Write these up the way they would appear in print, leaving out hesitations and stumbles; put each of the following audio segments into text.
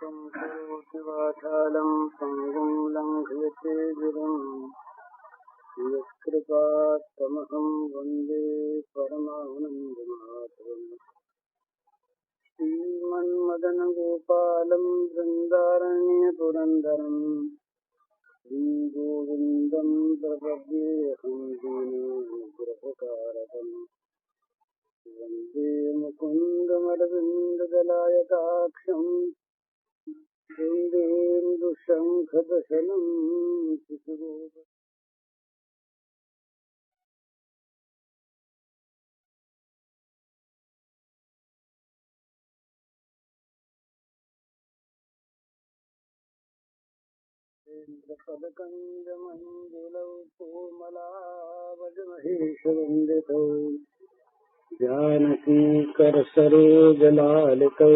करोति वाचालं पङ्गुं लङ्घयते गिरिं यत्कृपात्तमहं वन्दे परमानन्दमाधवम् श्रीमन्मदनगोपालं वृन्दारण्यपुरन्दरं श्रीगोविन्दं प्रपद्येऽहं दीनगुरवकारकम् वन्दे मुकुन्दमरविन्ददलायताक्षम् शृङ्गेन्दुशङ्खदशनं शिशुरूप पदकञ्जमञ्जुलौ कोमलावजमहेशवन्दितौ जानकीकरसरोजलालितौ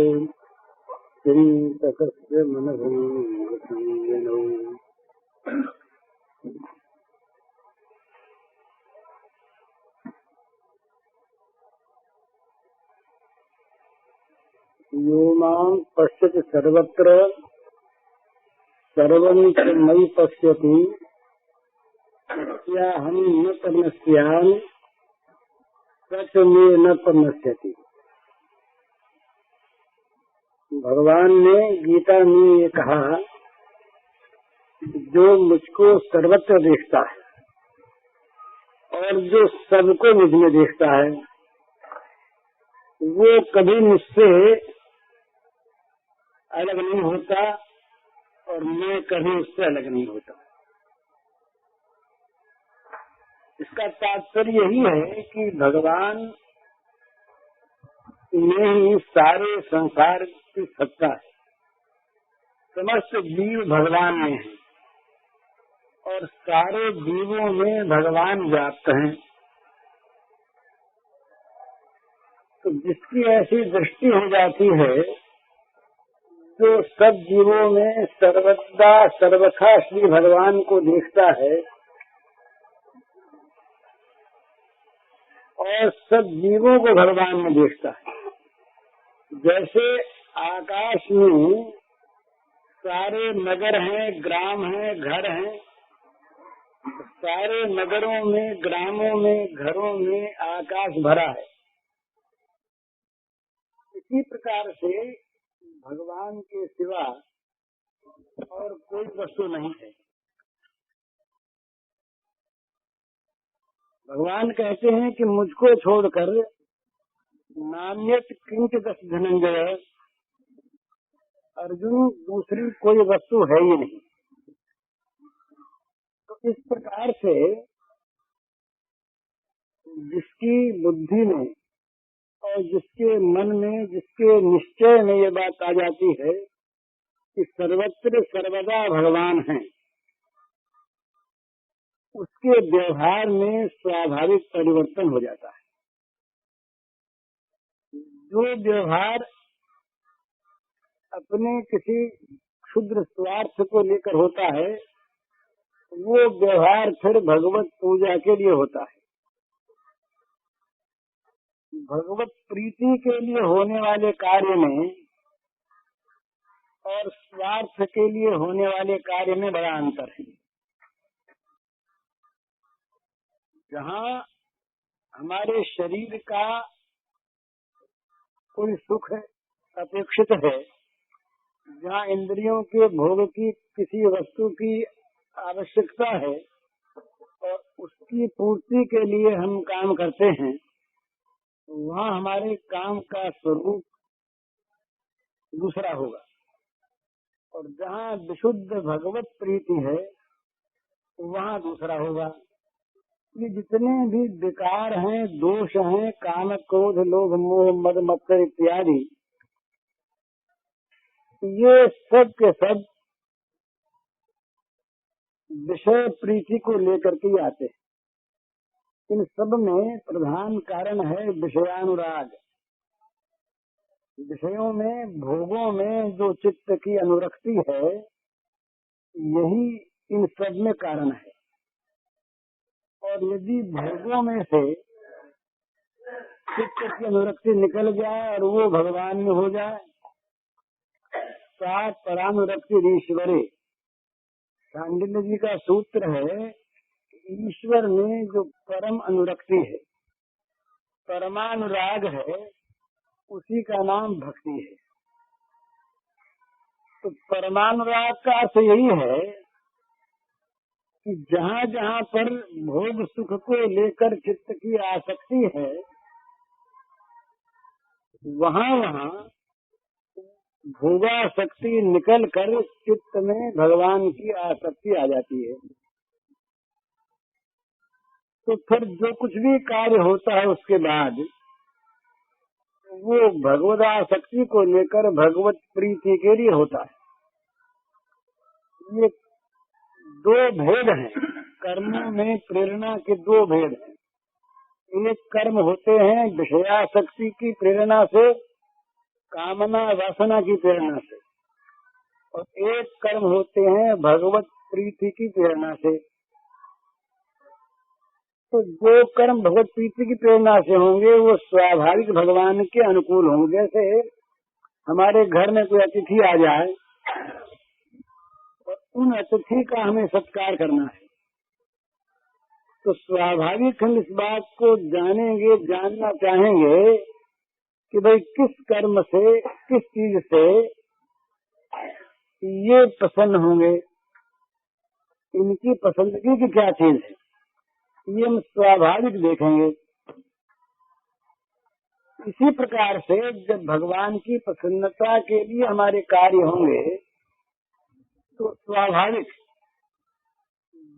चिन्तकस्य मनोरञ्जनौ यो मां पश्यति सर्वत्र सर्वं च मयि पश्यति तस्याहं न पश्यामि सच में न पश्यति। भगवान ने गीता में ये कहा, जो मुझको सर्वत्र देखता है और जो सबको मुझ में देखता है, वो कभी मुझसे अलग नहीं होता और मैं कभी उससे अलग नहीं होता। इसका तात्पर्य यही है कि भगवान में ही सारे संसार की सत्ता है। समस्त जीव भगवान में है और सारे जीवों में भगवान व्याप्त हैं। तो जिसकी ऐसी दृष्टि हो जाती है, जो सब जीवों में सर्वदा सर्वथा श्री भगवान को देखता है और सब जीवों को भगवान में देखता है। जैसे आकाश में सारे नगर हैं, ग्राम हैं, घर हैं, सारे नगरों में, ग्रामों में, घरों में आकाश भरा है। इसी प्रकार से भगवान के सिवा और कोई वस्तु नहीं है। भगवान कहते हैं कि मुझको छोड़कर नान्यत किंचित धनंजय, अर्जुन दूसरी कोई वस्तु है ही नहीं। तो इस प्रकार से जिसकी बुद्धि में और जिसके मन में, जिसके निश्चय में ये बात आ जाती है कि सर्वत्र सर्वदा भगवान हैं, उसके व्यवहार में स्वाभाविक परिवर्तन हो जाता है। जो व्यवहार अपने किसी क्षुद्र स्वार्थ को लेकर होता है, वो व्यवहार फिर भगवत पूजा के लिए होता है। भगवत प्रीति के लिए होने वाले कार्य में और स्वार्थ के लिए होने वाले कार्य में बड़ा अंतर है। जहाँ हमारे शरीर का कोई सुख अपेक्षित है, जहाँ इंद्रियों के भोग की किसी वस्तु की आवश्यकता है और उसकी पूर्ति के लिए हम काम करते हैं, वहाँ हमारे काम का स्वरूप दूसरा होगा। और जहाँ विशुद्ध भगवत प्रीति है, वहाँ दूसरा होगा। ये जितने भी विकार हैं, दोष हैं, काम क्रोध लोभ मोह मद मत्सर इत्यादि, ये सब के सब विषय प्रीति को लेकर के आते हैं। इन सब में प्रधान कारण है विषयानुराग। विषयों में, भोगों में जो चित्त की अनुरक्ति है, यही इन सब में कारण है। और यदि भोगों में से चित्त की अनुरक्ति निकल जाए और वो भगवान में हो जाए, सा परानुरक्ति ईश्वरे। सांडिल्य जी का सूत्र है, ईश्वर में जो परम अनुरक्ति है, परमानुराग है, उसी का नाम भक्ति है। तो परमानुराग का अर्थ यही है कि जहाँ जहाँ पर भोग सुख को लेकर चित्त की आसक्ति है, वहाँ वहाँ भोगासक्ति निकल कर चित्त में भगवान की आसक्ति आ जाती है। तो फिर जो कुछ भी कार्य होता है उसके बाद वो भगवदासक्ति को लेकर भगवत प्रीति के लिए होता है। ये दो भेद हैं कर्मों में, प्रेरणा के दो भेद हैं। एक कर्म होते हैं विषयासक्ति की प्रेरणा से, कामना वासना की प्रेरणा से, और एक कर्म होते हैं भगवत प्रीति की प्रेरणा से। तो जो कर्म भगवत प्रीति की प्रेरणा से होंगे वो स्वाभाविक भगवान के अनुकूल होंगे। जैसे हमारे घर में कोई अतिथि आ जाए और उन अतिथि का हमें सत्कार करना है, तो स्वाभाविक हम इस बात को जानेंगे, जानना चाहेंगे कि भाई किस कर्म से, किस चीज से ये प्रसन्न होंगे, इनकी पसंदगी की क्या चीज है, ये हम स्वाभाविक देखेंगे। इसी प्रकार से जब भगवान की प्रसन्नता के लिए हमारे कार्य होंगे तो स्वाभाविक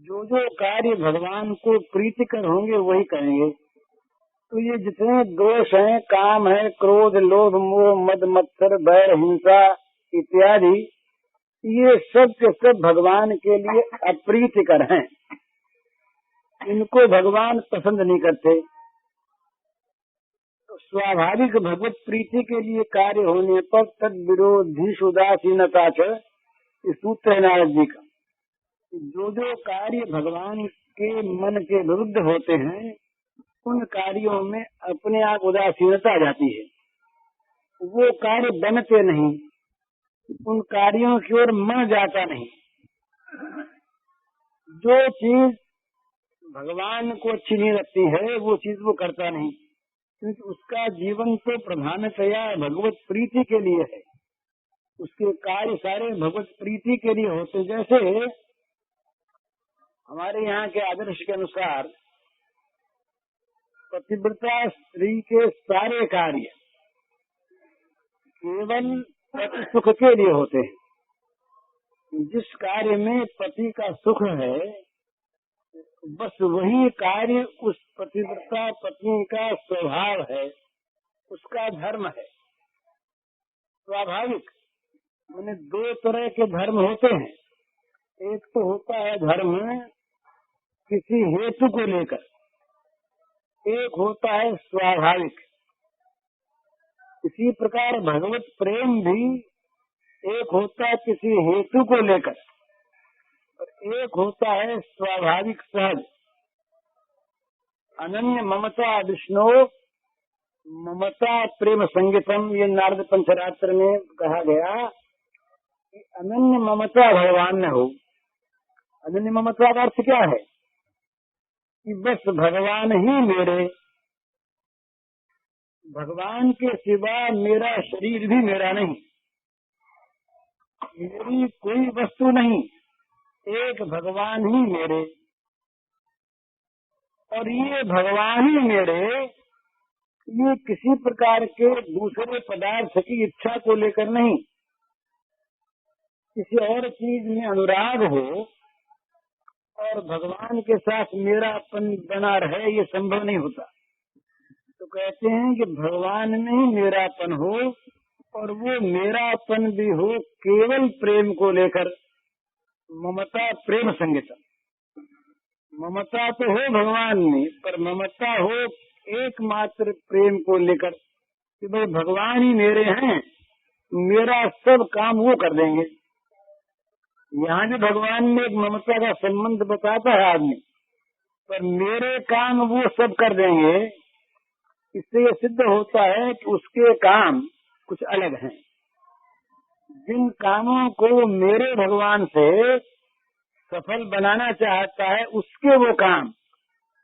जो जो कार्य भगवान को प्रीतिकर होंगे वही करेंगे। तो ये जितने दोष हैं, काम है, क्रोध, लोभ, मोह, मद, मत्सर, भय, हिंसा इत्यादि, ये सब के सब भगवान के लिए अप्रीतिकर हैं। इनको भगवान पसंद नहीं करते। तो स्वाभाविक भगवत प्रीति के लिए कार्य होने पर तद विरोधी उदासीनता इस सूत्र है नारद जी का। जो जो कार्य भगवान के मन के विरुद्ध होते हैं उन कार्यों में अपने आप उदासीनता आ जाती है, वो कार्य बनते नहीं, उन कार्यों की ओर मन जाता नहीं। जो चीज भगवान को अच्छी नहीं लगती है वो चीज वो करता नहीं, क्योंकि उसका जीवन तो प्रधानतया भगवत प्रीति के लिए है। उसके कार्य सारे भगवत प्रीति के लिए होते। जैसे हमारे यहाँ के आदर्श के अनुसार पतिव्रता स्त्री के सारे कार्य केवल पति सुख के लिए होते हैं। जिस कार्य में पति का सुख है बस वही कार्य उस पतिव्रता पत्नी का स्वभाव है, उसका धर्म है। स्वाभाविक मैंने दो तरह के धर्म होते हैं। एक तो होता है धर्म किसी हेतु को लेकर, एक होता है स्वाभाविक। इसी प्रकार भगवत प्रेम भी एक होता है किसी हेतु को लेकर और एक होता है स्वाभाविक सहज। अनन्य ममता विष्णु ममता प्रेम संगीतम, ये नारद पंचरात्र में कहा गया कि अनन्य ममता भगवान में हो। अनन्य ममता का अर्थ क्या है कि बस भगवान ही मेरे, भगवान के सिवा मेरा शरीर भी मेरा नहीं, मेरी कोई वस्तु नहीं, एक भगवान ही मेरे। और ये भगवान ही मेरे, ये किसी प्रकार के दूसरे पदार्थ की इच्छा को लेकर नहीं, किसी और चीज में अनुराग हो और भगवान के साथ मेरापन बना रहे, ये संभव नहीं होता। तो कहते हैं कि भगवान में ही मेरापन हो और वो मेरापन भी हो केवल प्रेम को लेकर। ममता प्रेम संगीतम, ममता तो हो भगवान में, पर ममता हो एकमात्र प्रेम को लेकर कि भाई भगवान ही मेरे हैं, मेरा सब काम वो कर देंगे। यहाँ भी भगवान में एक ममता का संबंध बताता है आदमी, पर मेरे काम वो सब कर देंगे। इससे ये सिद्ध होता है कि उसके काम कुछ अलग हैं। जिन कामों को मेरे भगवान से सफल बनाना चाहता है उसके वो काम,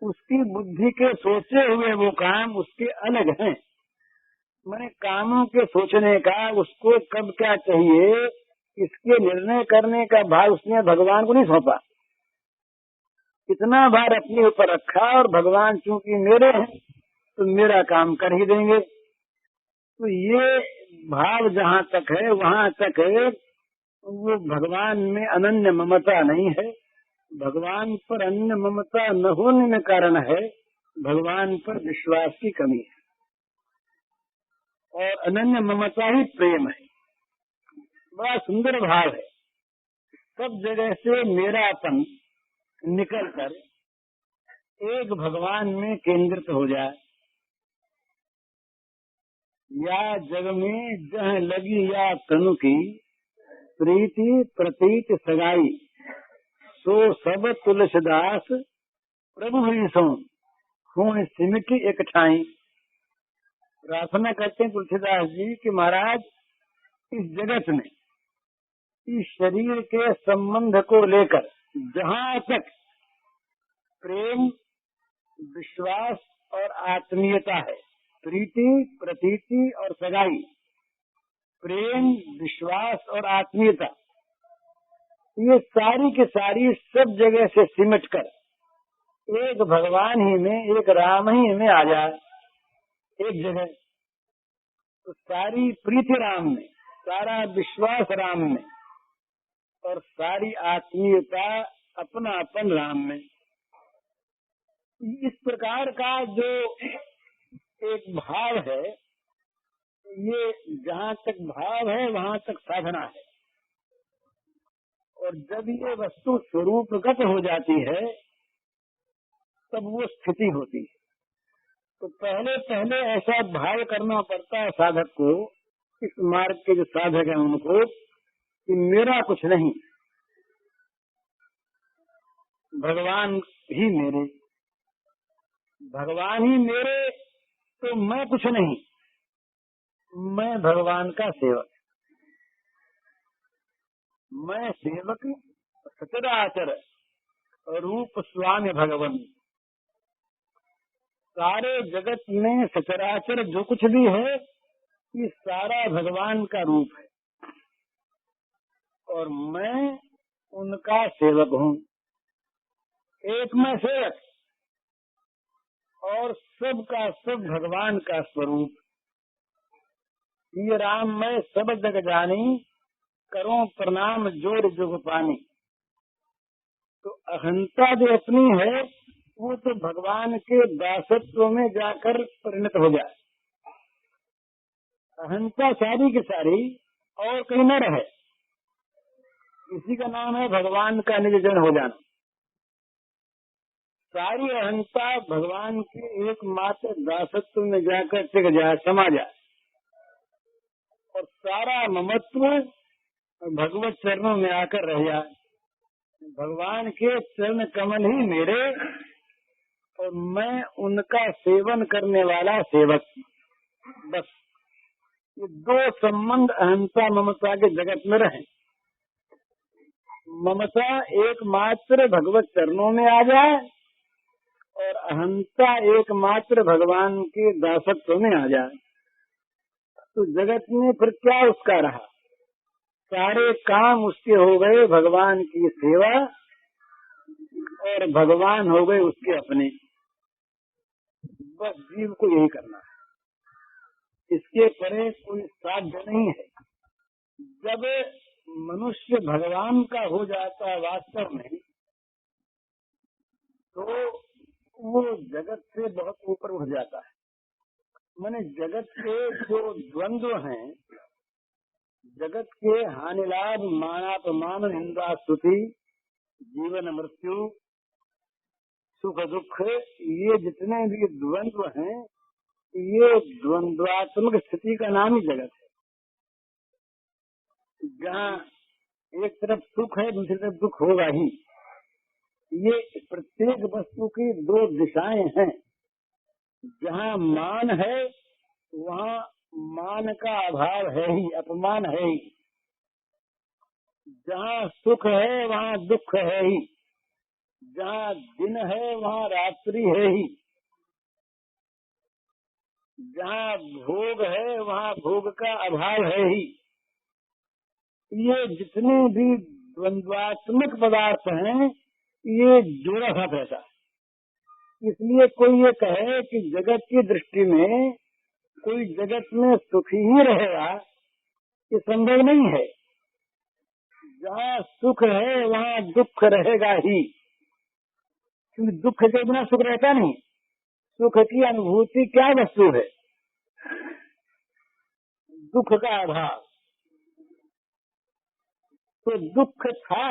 उसकी बुद्धि के सोचे हुए वो काम उसके अलग हैं। मैंने कामों के सोचने का, उसको कब क्या चाहिए इसके निर्णय करने का भार उसने भगवान को नहीं सौंपा। इतना भार अपने ऊपर रखा और भगवान चूंकि मेरे हैं तो मेरा काम कर ही देंगे। तो ये भाव जहाँ तक है वहाँ तक है, वो भगवान में अनन्य ममता नहीं है। भगवान पर अन्य ममता न होने में कारण है भगवान पर विश्वास की कमी है, और अनन्य ममता ही प्रेम है। बड़ा सुंदर भाव है। सब जगह से मेरापन निकलकर एक भगवान में केंद्रित हो जाए। या जग में जह लगी या तनु की, प्रीति प्रतीत सगाई, सो सब तुलसीदास प्रभु ही सो, खून सिमट एक ठाई। प्रार्थना करते हैं तुलसीदास जी कि महाराज इस जगत में इस शरीर के संबंध को लेकर जहाँ तक प्रेम, विश्वास और आत्मीयता है, प्रीति प्रतीति और सगाई, प्रेम विश्वास और आत्मीयता, ये सारी की सारी सब जगह से सिमट कर एक भगवान ही में, एक राम ही में आ जाए एक जगह। तो सारी प्रीति राम में, सारा विश्वास राम में और सारी आत्मीयता अपनापन राम में। इस प्रकार का जो एक भाव है, ये जहाँ तक भाव है वहाँ तक साधना है। और जब ये वस्तु स्वरूपगत हो जाती है तब वो स्थिति होती है। तो पहले पहले ऐसा भाव करना पड़ता है साधक को, इस मार्ग के जो साधक हैं उनको, कि मेरा कुछ नहीं, भगवान ही मेरे, भगवान ही मेरे, तो मैं कुछ नहीं, मैं भगवान का सेवक, मैं सेवक सचराचर रूप स्वामी भगवान। सारे जगत में सचराचर जो कुछ भी है ये सारा भगवान का रूप है, और मैं उनका सेवक हूँ। एक मैं सेवक और सब का सब भगवान का स्वरूप। ये राम मैं सब जग जानी, करो प्रणाम जोर जुग पानी। तो अहंता जो अपनी है वो तो भगवान के दासत्व में जाकर परिणत हो जाए। अहंता सारी की सारी और कहीं न रहे, इसी का नाम है भगवान का निज जन हो जाना। सारी अहंता भगवान के एकमात्र दासत्व में जाकर टिक जाए, समा जाए, और सारा ममत्व भगवत चरणों में आकर रह जाए। भगवान के चरण कमल ही मेरे, और मैं उनका सेवन करने वाला सेवक। बस ये दो संबंध अहंता ममता के जगत में रहे। ममता एकमात्र भगवत चरणों में आ जाए और अहंता एकमात्र भगवान के दासत्व में आ जाए, तो जगत में फिर क्या उसका रहा। सारे काम उसके हो गए भगवान की सेवा, और भगवान हो गए उसके अपने। बस जीव को यही करना है, इसके परे कोई साध्य नहीं है। जब मनुष्य भगवान का हो जाता है वास्तव में, तो वो जगत से बहुत ऊपर उठ जाता है। माने जगत के जो द्वंद्व हैं, जगत के हानि लाभ, मानापमान, निंदा स्तुति, जीवन मृत्यु, सुख दुख, ये जितने भी द्वंद्व हैं, ये द्वंद्वात्मक स्थिति का नाम ही जगत है। जहाँ एक तरफ सुख है दूसरी तरफ दुख होगा ही। ये प्रत्येक वस्तु की दो दिशाएं हैं। जहाँ मान है वहाँ मान का अभाव है ही, अपमान है ही। जहाँ सुख है वहाँ दुख है ही, जहाँ दिन है वहाँ रात्रि है ही, जहाँ भोग है वहाँ भोग का अभाव है ही। ये जितने भी द्वंद्वात्मक पदार्थ हैं ये जोड़ा था पैसा। इसलिए कोई ये कहे कि जगत की दृष्टि में कोई जगत में सुखी ही रहेगा, ये संभव नहीं है। जहाँ सुख है वहाँ दुख रहेगा ही, क्योंकि दुख के बिना सुख रहता नहीं। सुख की अनुभूति क्या वस्तु है? दुख का अभाव। तो दुख था,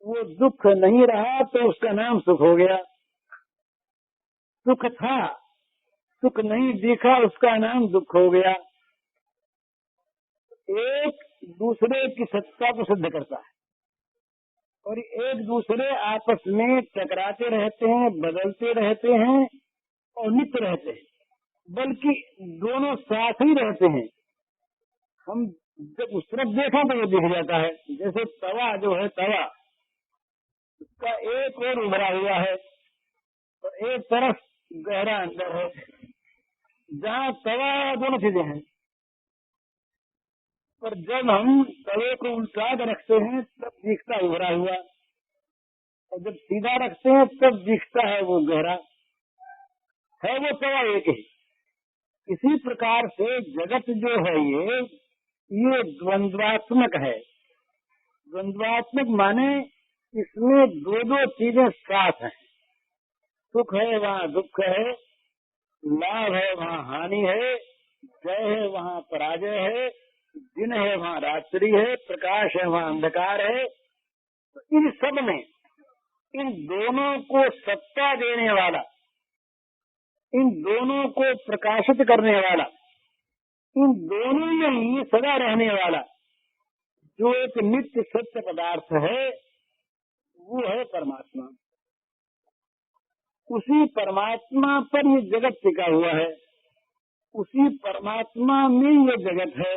वो दुख नहीं रहा तो उसका नाम सुख हो गया। सुख था, सुख नहीं दिखा, उसका नाम दुख हो गया। एक दूसरे की सत्ता को सिद्ध करता है और एक दूसरे आपस में टकराते रहते हैं, बदलते रहते हैं और नित्य रहते हैं, बल्कि दोनों साथ ही रहते हैं। हम जब उस तरफ देखा तो वो दिख जाता है। जैसे तवा जो है, तवा उसका एक और उभरा हुआ है और एक तरफ गहरा अंदर है। जहाँ तवा दोनों चीजें हैं, पर जब हम तवे को उल्टा कर रखते हैं तब दिखता उभरा हुआ, और जब सीधा रखते हैं तब दिखता है वो गहरा। है वो तवा एक ही। इसी प्रकार से जगत जो है ये द्वंद्वात्मक है। द्वंद्वात्मक माने इसमें दो दो चीजें साथ हैं। सुख है वहाँ दुख है, लाभ है वहाँ हानि है, जय है वहाँ पराजय है, दिन है वहाँ रात्रि है, प्रकाश है वहाँ अंधकार है। तो इन सब में इन दोनों को सत्ता देने वाला, इन दोनों को प्रकाशित करने वाला, इन दोनों में ही सदा रहने वाला जो एक नित्य सत्य पदार्थ है वो है परमात्मा। उसी परमात्मा पर ये जगत टिका हुआ है, उसी परमात्मा में ये जगत है,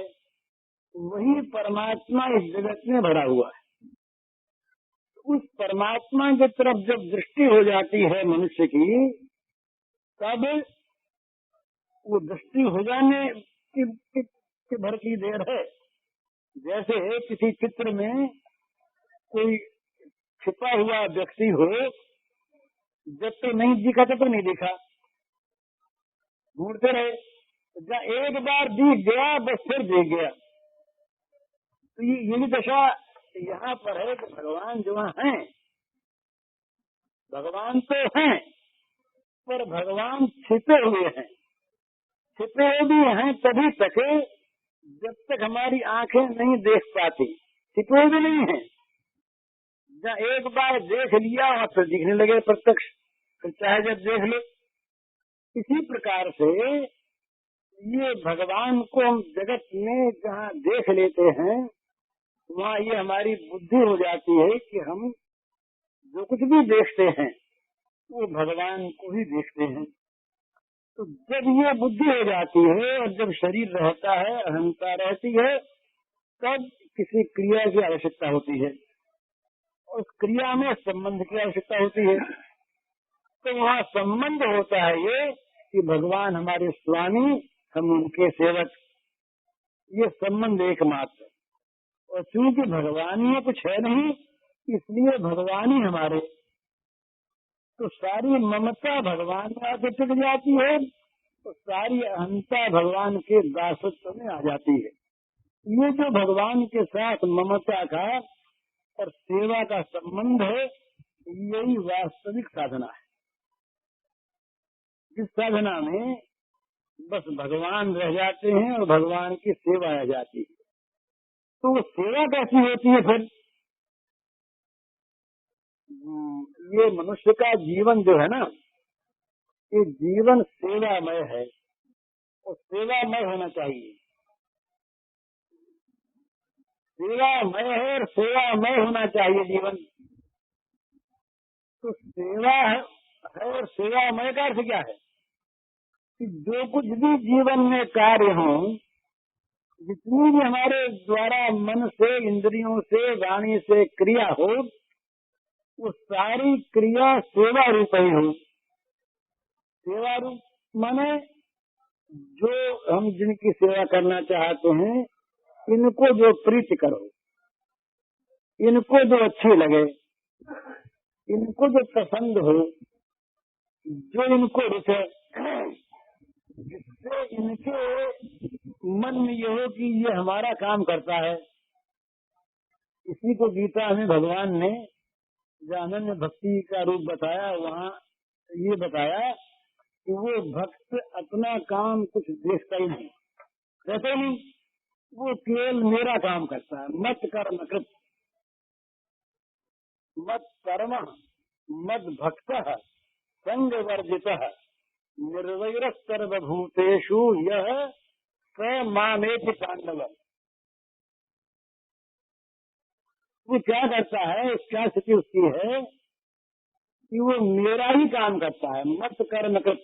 वही परमात्मा इस जगत में भरा हुआ है। उस परमात्मा की तरफ जब दृष्टि हो जाती है मनुष्य की, तब वो दृष्टि हो जाने की भर की देर है। जैसे किसी चित्र में कोई छिपा हुआ व्यक्ति हो, जब तो नहीं दिखा तब तो नहीं दिखा, ढूंढते रहे, जब एक बार दिख गया बस फिर दिख गया। तो ये भी दशा यहाँ पर है कि भगवान जो हैं, भगवान तो हैं पर भगवान छिपे हुए हैं। छिपे भी हैं तभी तक जब तक हमारी आंखें नहीं देख पाती, छिपे भी नहीं है। जहाँ एक बार देख लिया और फिर दिखने लगे प्रत्यक्ष, फिर चाहे जब देख लो। इसी प्रकार से ये भगवान को हम जगत में जहाँ देख लेते हैं वहाँ ये हमारी बुद्धि हो जाती है कि हम जो कुछ भी देखते हैं वो भगवान को ही देखते हैं। तो जब ये बुद्धि हो जाती है और जब शरीर रहता है, अहंता रहती है, तब किसी क्रिया की आवश्यकता होती है और उस क्रिया में संबंध की आवश्यकता होती है। तो वहाँ संबंध होता है ये कि भगवान हमारे स्वामी, हम उनके सेवक, ये संबंध एकमात्र। और चूंकि भगवान ही कुछ है नहीं, इसलिए भगवान ही हमारे, तो सारी ममता भगवान में आके टिक जाती है, तो सारी अहंता भगवान के दासत्व में आ जाती है। ये जो भगवान के साथ ममता का और सेवा का संबंध है, यही वास्तविक साधना है। जिस साधना में बस भगवान रह जाते हैं और भगवान की सेवा रह जाती है, तो वो सेवा कैसी होती है फिर? ये मनुष्य का जीवन जो है ना, ये जीवन सेवामय है और सेवामय होना चाहिए। सेवामय है और सेवामय होना चाहिए जीवन। तो सेवा है और सेवामय का अर्थ क्या है कि जो कुछ भी जीवन में कार्य हो जितनी भी हमारे द्वारा मन से, इंद्रियों से, वाणी से क्रिया हो, वो सारी क्रिया सेवा रूप ही हो। सेवा रूप माने जो हम जिनकी सेवा करना चाहते हैं, इनको जो प्रीति करो, इनको जो अच्छी लगे, इनको जो पसंद हो, जो इनको रुचे, जिससे इनके मन में ये हो कि ये हमारा काम करता है। इसी को गीता में भगवान ने जहाँ अनन्य भक्ति का रूप बताया, वहाँ ये बताया कि वो भक्त अपना काम कुछ देखता ही नहीं, कहते नहीं, वो केवल मेरा काम करता है। मत कर्म कृत, मत कर्म, मत भक्त, संग वर्जित, निर्वैर सर्वभूतेषु यह स मामेति पांडव। वो क्या करता है, क्या स्थिति उसकी है कि वो मेरा ही काम करता है। मत कर्म कृत,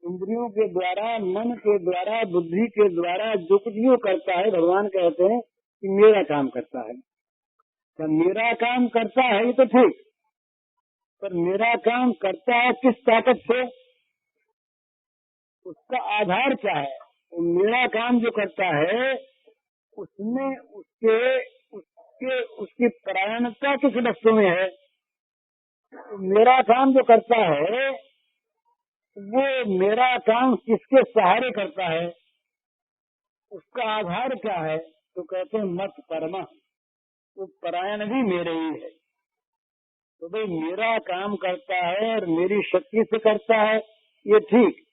इंद्रियों के द्वारा, मन के द्वारा, बुद्धि के द्वारा जो कुछ भी करता है, भगवान कहते हैं कि मेरा काम करता है। तो मेरा काम करता है ये तो ठीक, पर मेरा काम करता है किस ताकत से, उसका आधार क्या है? मेरा काम जो करता है उसमें उसकी परायणता किस वस्तु में है? मेरा काम जो करता है वो मेरा काम किसके सहारे करता है, उसका आधार क्या है? तो कहते हैं मत परमा, वो परायण भी मेरे ही है। तो भाई मेरा काम करता है और मेरी शक्ति से करता है ये ठीक,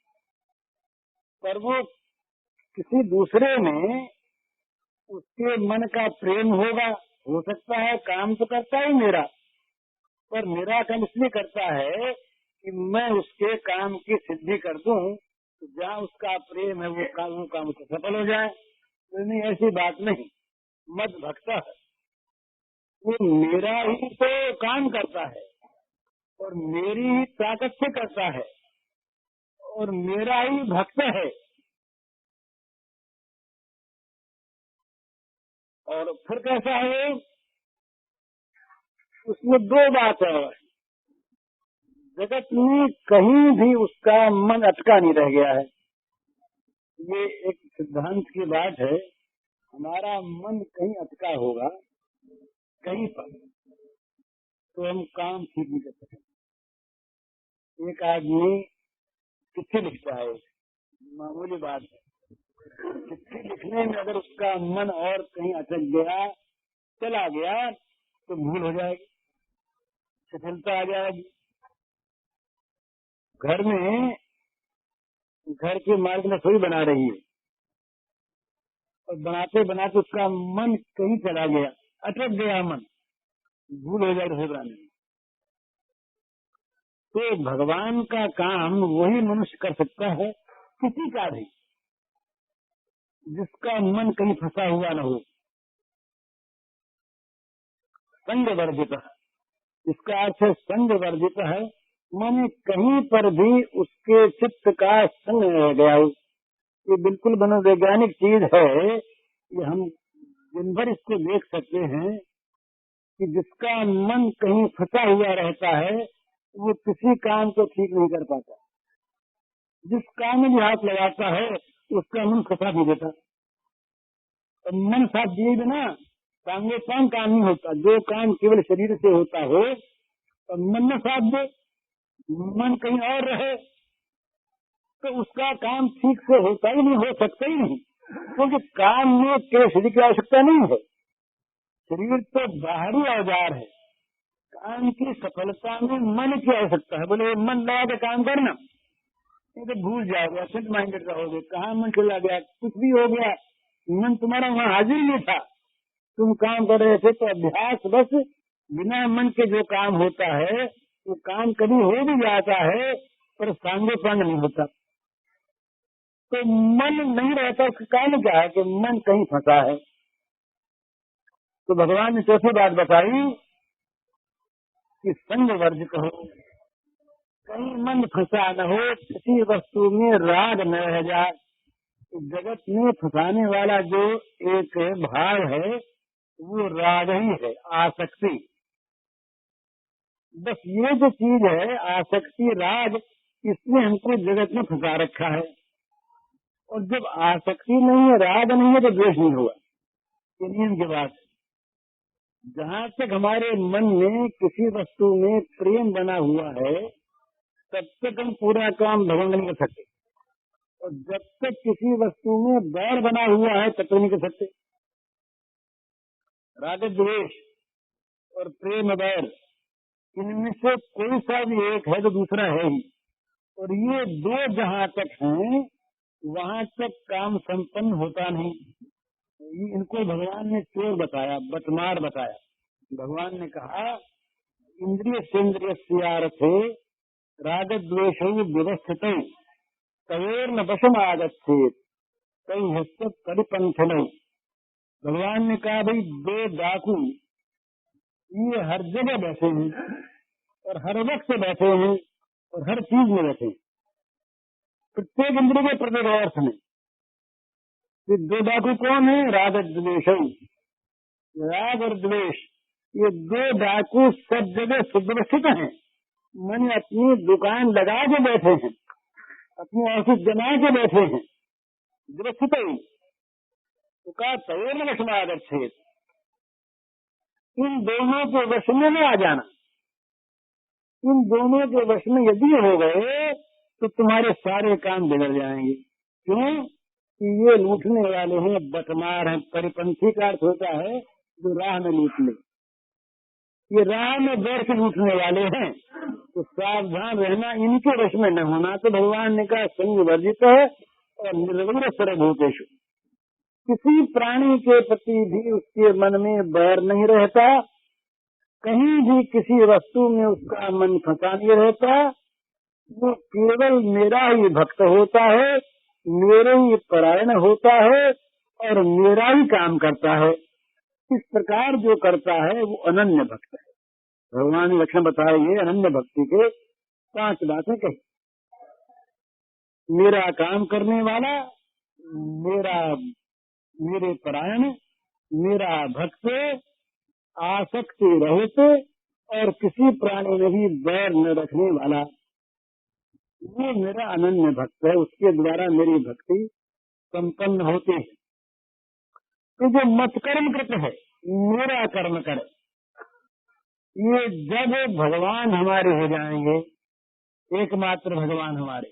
पर वो किसी दूसरे में उसके मन का प्रेम होगा, हो सकता है। काम तो करता है मेरा, पर मेरा काम इसलिए करता है कि मैं उसके काम की सिद्धि कर दूं, तो जहाँ उसका प्रेम है वो काम तो सफल हो जाए। तो नहीं, ऐसी बात नहीं। मत भक्ता है, वो मेरा ही तो काम करता है और मेरी ही ताकत से करता है और मेरा ही भक्त है। और फिर कैसा है, उसमें दो बात है। जगत में कहीं भी उसका मन अटका नहीं रह गया है। ये एक सिद्धांत की बात है। हमारा मन कहीं अटका होगा कहीं पर, तो हम काम ठीक नहीं कर सकते। एक आदमी चिट्ठी लिखता है, मामूली बात है, चिट्ठी लिखने में अगर उसका मन और कहीं अटक गया, चला गया, तो भूल हो जाएगी, सफलता आ जाएगी। घर की मालिक रसोई बना रही है और बनाते बनाते उसका मन कहीं चला गया, अटक गया मन, भूल हो जाए रसोई बनाने में। तो भगवान का काम वही मनुष्य कर सकता है, किसी का भी, जिसका मन कहीं फंसा हुआ न हो। संग वर्जित है, इसका अर्थ है संग वर्जित है, माने कहीं पर भी उसके चित्त का संग रह गया हो। ये बिल्कुल मनोवैज्ञानिक चीज है। ये हम दिन भर इसको देख सकते हैं कि जिसका मन कहीं फंसा हुआ रहता है वो किसी काम को ठीक नहीं कर पाता। जिस काम में भी हाथ लगाता है उसका मन फंसा भी देता। तो मन साथ दिए बिना सांगोपांग काम नहीं होता। जो काम केवल शरीर से होता हो तो मन में साथ दे, मन कहीं और रहे तो उसका काम ठीक से होता ही नहीं, हो सकता ही नहीं। क्योंकि काम में केवल शरीर की आवश्यकता नहीं है, शरीर तो बाहरी औजार है। काम की सफलता में मन की आवश्यकता है। बोले मन लगा के काम करना, नहीं तो भूल जाओगे, एब्सेंट माइंडेड रहोगे। कहाँ मन चला गया, कुछ भी हो गया, मन तुम्हारा वहाँ हाजिर नहीं था, तुम काम कर रहे थे। तो अभ्यास बस, बिना मन के जो काम होता है वो काम कभी हो भी जाता है पर सांगोपांग नहीं होता। तो मन नहीं रहता, उसका कारण क्या है कि मन कहीं फंसा है। तो भगवान ने चौथी बात बताई कि संग वर्जित हो, कहीं मन फंसा न हो, किसी वस्तु में राग न रह जाए। जगत में फंसाने वाला जो एक भाव है वो राग ही है, आसक्ति। बस ये जो चीज है आसक्ति राग, इसने हमको जगत में फंसा रखा है। और जब आसक्ति नहीं है, राग नहीं है, तो द्वेष नहीं होगा। ये नियम की बात है। जहाँ तक हमारे मन में किसी वस्तु में प्रेम बना हुआ है, तब तक हम पूरा काम भगवान नहीं कर सकते। और जब तक किसी वस्तु में बैर बना हुआ है, तब तक नहीं कर सकते। राग द्वेष और प्रेम बैर, इनमें से कोई सा भी एक है तो दूसरा है ही। और ये दो जहाँ तक हैं, वहाँ तक काम संपन्न होता नहीं। इनको भगवान ने चोर बताया, बटमार बताया। भगवान ने कहा इंद्रिय सेन्द्रिय सियारथे राग द्वेष व्यवस्थित तवेर न वशम आगच्छेत कई हस्त परिपंथन। भगवान ने कहा भाई दो डाकू ये हर जगह बैठे हैं और हर वक्त बैठे हैं और हर चीज में बैठे हैं, प्रत्येक इंद्रिय के प्रत्येक अर्थ में। ये दो डाकू कौन है? राग द्वेष। राग और द्वेष ये दो डाकू सब जगह सुव्यवस्थित हैं। मैंने अपनी दुकान लगा के बैठे हैं, अपनी ऑफिस जमा के बैठे हैं, व्यवस्थित ही तो कहा तवेर वश में आगच्छेत, इन दोनों के वश में न आ जाना। इन दोनों के वश में यदि हो गए तो तुम्हारे सारे काम बिगड़ जाएंगे। क्यों कि ये लूटने वाले हैं, बटमार हैं। परिपंथी का अर्थ होता है जो राह में लूट ले। ये राह में बैठ के लूटने वाले हैं, तो सावधान रहना, इनके वश में न होना। तो भगवान ने कहा संग वर्जित है और निर्वैर सर्वभूतेषु। किसी प्राणी के प्रति भी उसके मन में बैर नहीं रहता, कहीं भी किसी वस्तु में उसका मन फंसा नहीं रहता। वो केवल मेरा ही भक्त होता है, मेरे ही परायण होता है और मेरा ही काम करता है। इस प्रकार जो करता है वो अनन्य भक्त है। भगवान ने लक्षण बताए ये अनन्य भक्ति के 5 बातें कही। मेरा काम करने वाला, मेरे परायण, मेरा भक्त, आसक्ति रहित और किसी प्राणी में भी बैर न रखने वाला, वो मेरा अनन्य भक्त है। उसके द्वारा मेरी भक्ति संपन्न होती है। तो जो मत कर्म कृत है, मेरा कर्म करे, ये जब भगवान हमारे हो जाएंगे, एकमात्र भगवान हमारे,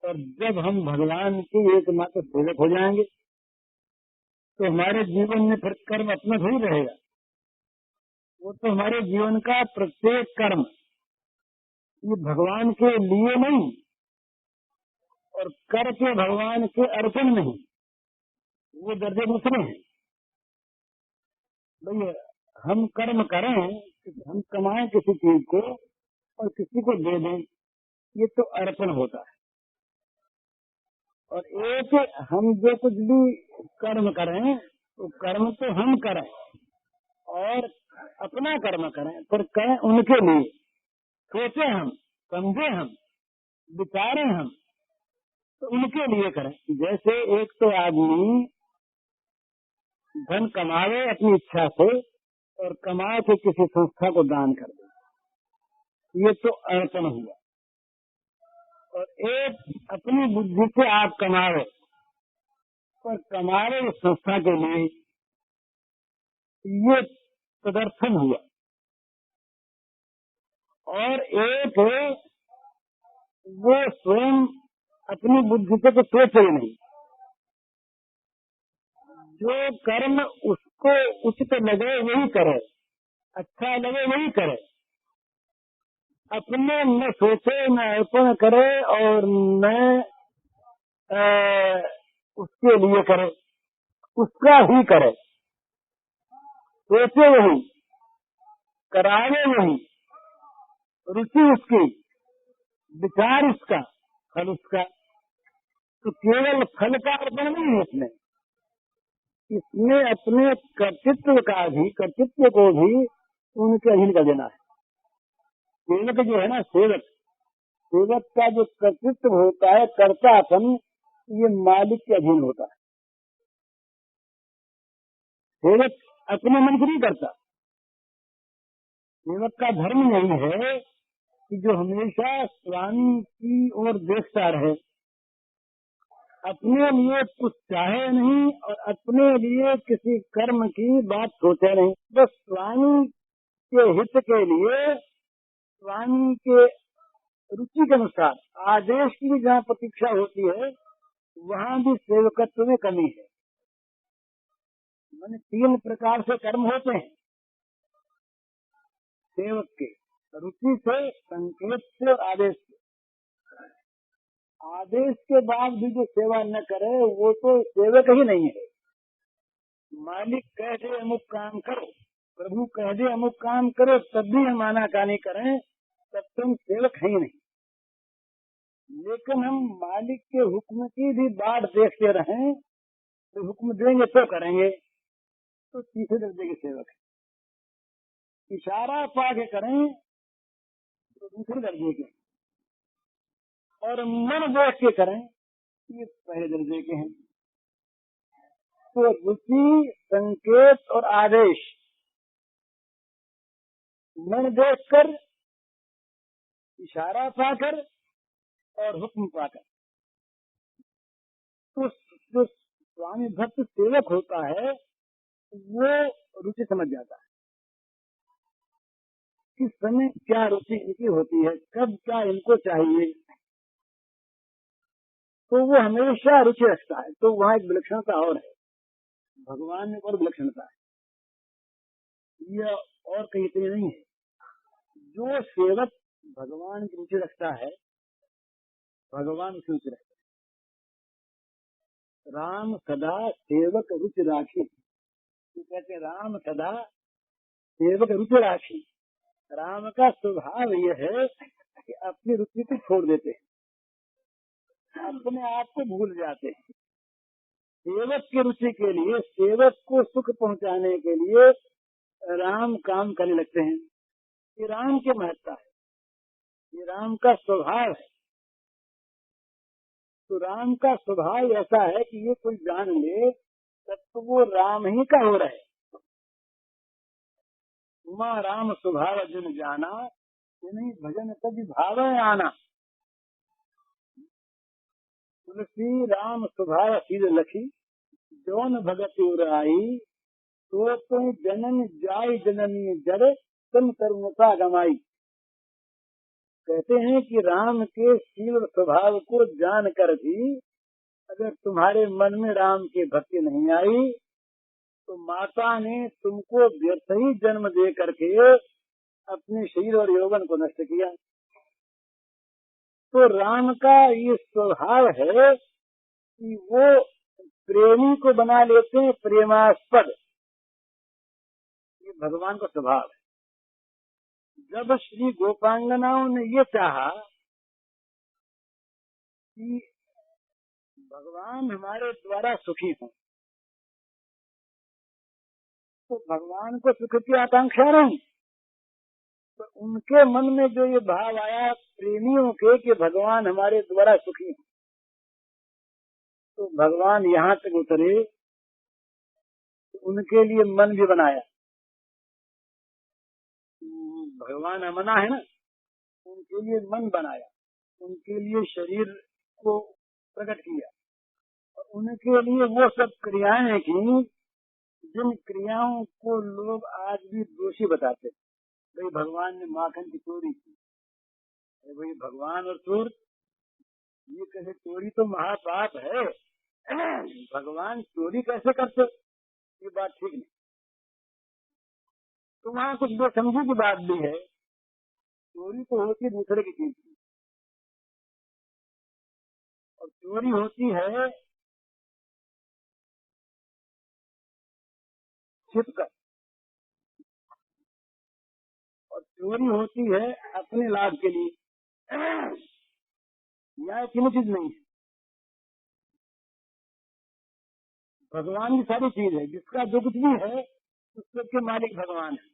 और जब हम भगवान के एकमात्र सेवक हो जाएंगे, तो हमारे जीवन में फिर कर्म अपना थोड़ी रहेगा। वो तो हमारे जीवन का प्रत्येक कर्म ये भगवान के लिए नहीं और करके भगवान के अर्पण नहीं, वो दर्जे दूसरे हैं। भैया हम कर्म करें, हम कमाएं किसी चीज को और किसी को दे दें, ये तो अर्पण होता है। और एक हम जो कुछ भी कर्म करें तो कर्म तो हम करें और अपना कर्म करें, पर करें उनके लिए। सोचे हम, समझे हम, विचारें हम, तो उनके लिए करें। जैसे एक तो आदमी धन कमावे अपनी इच्छा से और कमा के किसी संस्था को दान कर दे, ये तो अर्पण हुआ। और एक अपनी बुद्धि से आप कमावे और कमावे उस संस्था के लिए, ये तदर्थन हुआ। और एक वो स्वयं अपनी बुद्धि से तो सोचे ही नहीं, जो कर्म उसको उचित लगे वही करे, अच्छा लगे वही करे, अपने न सोचे न अर्पण करे और न उसके लिए करे, उसका ही करे। सोचे वही, करावे वही, रुचि उसकी, विचार उसका, फल उसका। तो केवल फल का अर्पण नहीं है इसमें, इसमें अपने कर्तृत्व का भी, कर्तृत्व को भी उनके अधीन कर देना है। सेवक जो है ना, सेवक का जो कर्तृत्व होता है, कर्तापन, ये मालिक के अधीन होता है। सेवक अपने मन से नहीं करता। सेवक का धर्म यही है कि जो हमेशा स्वामी की ओर देखता रहे, अपने लिए कुछ चाहे नहीं और अपने लिए किसी कर्म की बात सोचे नहीं, बस स्वामी के हित के लिए, स्वामी के रुचि के अनुसार आदेश की भी जहाँ प्रतीक्षा होती है वहाँ भी सेवकत्व में कमी है। माने 3 प्रकार से कर्म होते हैं सेवक के, रुचि से, संकेत से और आदेश से। आदेश के बाद भी जो सेवा न करे वो तो सेवक ही नहीं है। मालिक कह दे अमुक काम करो, प्रभु कह दे अमुक काम करो, तब भी हम आनाकानी करें, तब तुम सेवक है ही नहीं। लेकिन हम मालिक के हुक्म की भी बात देखते रहें, तो हुक्म देंगे तो करेंगे, तो तीसरे दर्जे के सेवक है। इशारा पाके करें तो दूसरे दर्जे के, और मन देख के करें ये पहले दर्जे के हैं। तो रुचि, संकेत और आदेश मन देखकर, इशारा पाकर और हुक्म पाकर, तो जो स्वामी भक्त सेवक होता है वो रुचि समझ जाता है किस समय क्या रुचि इनकी होती है, कब क्या इनको चाहिए, तो वो हमेशा रुचि रखता है। तो वहाँ एक विलक्षणता और है, भगवान में और विलक्षणता है, यह और कहीं इतनी नहीं है। जो सेवक भगवान की रुचि रखता है, भगवान उसकी रुचि रखता है। राम सदा सेवक रुचि राखी, कहते राम सदा सेवक रुचि राखी। राम का स्वभाव यह है कि अपनी रुचि को छोड़ देते हैं, अपने आप को भूल जाते हैं। सेवक की रुचि के लिए, सेवक को सुख पहुंचाने के लिए राम काम करने लगते हैं। ये राम की महत्ता है, ये राम का स्वभाव है। तो राम का स्वभाव ऐसा है कि ये कोई जान ले तब तो वो राम ही का हो रहे। उमा राम स्वभाव जिन जाना, नहीं भजन तभी भाव आना। तुलसी राम स्वभाव सीध लखी, जौन भगत उराई, तो तुम जनन जाय जननी जड़, तन तरुणता गमाई। कहते हैं कि राम के शील स्वभाव को जानकर भी अगर तुम्हारे मन में राम की भक्ति नहीं आई तो माता ने तुमको व्यर्थ ही जन्म दे करके अपने शरीर और यौवन को नष्ट किया। तो राम का ये स्वभाव है कि वो प्रेमी को बना लेते हैं प्रेमास्पद, ये भगवान का स्वभाव है। जब श्री गोपांगनाओं ने ये चाहा कि भगवान हमारे द्वारा सुखी हों, तो भगवान को सुख की आकांक्षा नहीं, तो उनके मन में जो ये भाव आया प्रेमियों के कि भगवान हमारे द्वारा सुखी हैं, तो भगवान यहाँ तक उतरे तो उनके लिए मन भी बनाया। भगवान अमना है ना, उनके लिए मन बनाया, उनके लिए शरीर को प्रकट किया और उनके लिए वो सब क्रियाएं की जिन क्रियाओं को लोग आज भी दोषी बताते। भाई भगवान ने माखन की चोरी की, भाई भगवान और चोर, ये कैसे, चोरी तो महापाप है, भगवान चोरी कैसे करते, ये बात ठीक नहीं। तो वहाँ कुछ बेसमझी की बात भी है। चोरी तो होती है दूसरे की चीज की, और चोरी होती है छिपकर, और चोरी होती है अपने लाभ के लिए। यह तीनों चीज नहीं है। भगवान की सारी चीज है, जिसका जो कुछ भी है उसके मालिक भगवान है।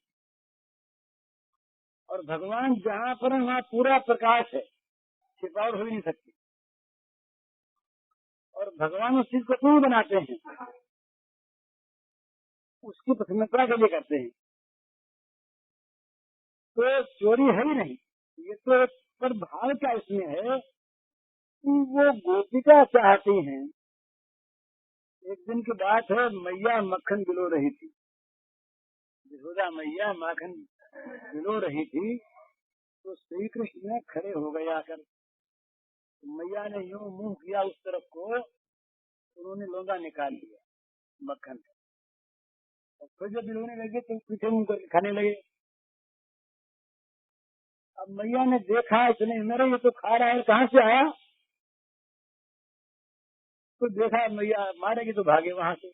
और भगवान जहाँ पर है वहाँ पूरा प्रकाश है, छिपावट हो ही नहीं सकती। और भगवान उस चीज को क्यों बनाते हैं, उसकी प्रसन्नता के लिए करते हैं। तो चोरी है ही नहीं, ये तो पर भाव क्या इसमें है कि वो गोपिका चाहती हैं। एक दिन की बात है, मैया मक्खन बिलो रही थी, यशोदा मैया माखन बिलो रही थी, तो श्री कृष्ण ने खड़े हो गए आकर। तो मैया ने यूं मुंह किया उस तरफ को, उन्होंने लौंगा निकाल लिया मक्खन का, और फिर जब बिलोने लगे तो पीछे मुंह करके खाने लगे। अब मैया ने देखा इतने मेरे ये तो खा रहा है, कहाँ से आया, तो देखा मैया मारेगी तो भागे वहां से।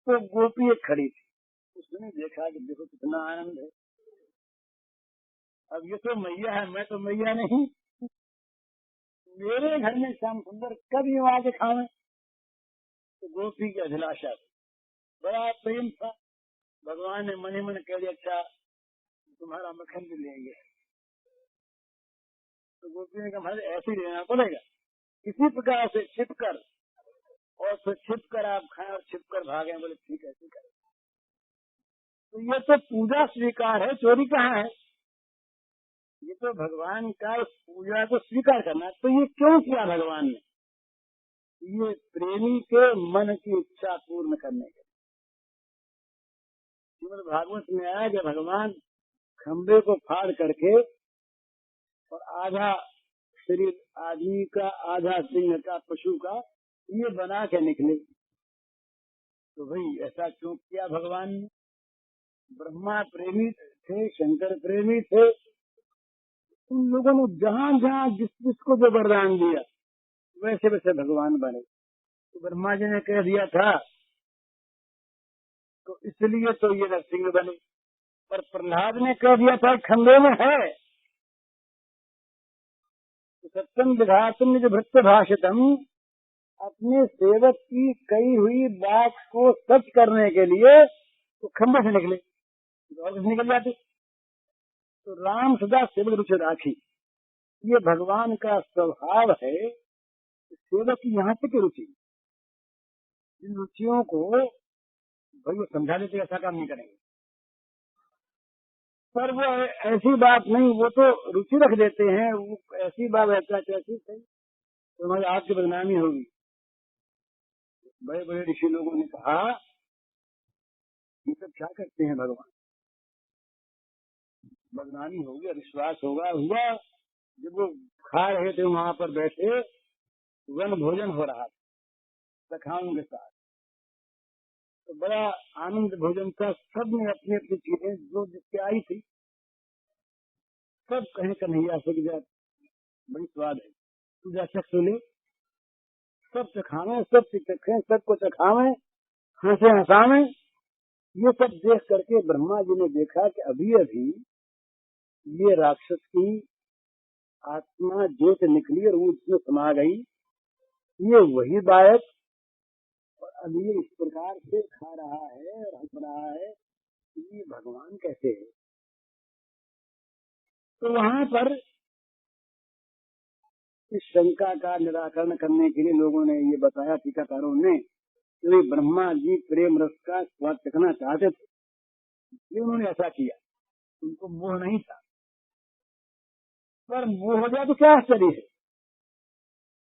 तो गोपी एक खड़ी थी, उसने देखा कि देखो कितना आनंद है, अब ये तो मैया है, मैं तो मैया नहीं, मेरे घर में श्याम सुंदर कब यूं आके खावे। तो गोपी की अभिलाषा थी, बड़ा प्रेम था। भगवान ने मन ही मन कह दिया, अच्छा तुम्हारा मक्खन भी लेंगे। तो गोपी ने कहा हमारे ऐसे ही लेना पड़ेगा, किसी प्रकार से छिपकर, और फिर छिपकर आप खाएं और छिपकर भागे। बोले ठीक है, ठीक है। तो ये तो पूजा स्वीकार है, चोरी कहाँ है, ये तो भगवान का उस पूजा को स्वीकार करना। तो ये क्यों किया भगवान ने, ये प्रेमी के मन की इच्छा पूर्ण करने के लिए। श्रीमद् भागवत में आया कि भगवान खंबे को फाड़ करके और आधा शरीर आदमी का, आधा सिंह का, पशु का, ये बना के निकले। तो भाई ऐसा क्यों किया भगवान ने, ब्रह्मा प्रेमी थे, शंकर प्रेमी थे, उन लोगों ने जहाँ जहाँ जिस जिसको जो वरदान दिया वैसे वैसे भगवान बने। तो ब्रह्मा जी ने कह दिया था तो इसलिए तो ये नरसिंह बने, पर प्रहलाद ने कह दिया था खंबे में है। तो सत्यम विधातुम निज भृत्य भाषितम, अपने सेवक की कही हुई बात को सच करने के लिए तो खंबे से निकले, और निकल जाते। तो राम सदा सेवक रुचि राखी, ये भगवान का स्वभाव है। सेवक की यहाँ तक रुचि, इन रुचियों को भाई वो समझा देते ऐसा काम नहीं करेंगे, पर वो ऐसी बात नहीं, वो तो रुचि रख देते हैं, वो ऐसी बात ऐसा कैसी सही, तो हमारी आपकी बदनामी होगी। बड़े बड़े ऋषि लोगों ने कहा ये सब क्या करते हैं भगवान, बदनामी होगी, अविश्वास होगा। हुआ जब वो खा रहे थे वहां पर बैठे, वन भोजन हो रहा था सखाओं के साथ, तो बड़ा आनंद भोजन था। सब ने अपनी अपनी चीजें जो जिसके आई थी, सब कहें कन्हैया से बड़ी स्वाद है, तू जा चख ले, सब चखावे, सब चखें, सबको चखावे, हंसे हंसावे। ये सब देख करके ब्रह्मा जी ने देखा कि अभी अभी ये राक्षस की आत्मा ज्योत निकली और वो इसमें समा गई, ये वही बालक, और अभी ये इस प्रकार से खा रहा है और हंस रहा है, ये भगवान कैसे है। तो वहां पर इस शंका का निराकरण करने के लिए लोगों ने ये बताया, टीकाकारों ने, कि ब्रह्मा जी प्रेम रस का स्वाद चखना चाहते थे, इसलिए उन्होंने ऐसा किया, उनको मोह नहीं था। पर मोह हो जाए तो क्या आश्चर्य है,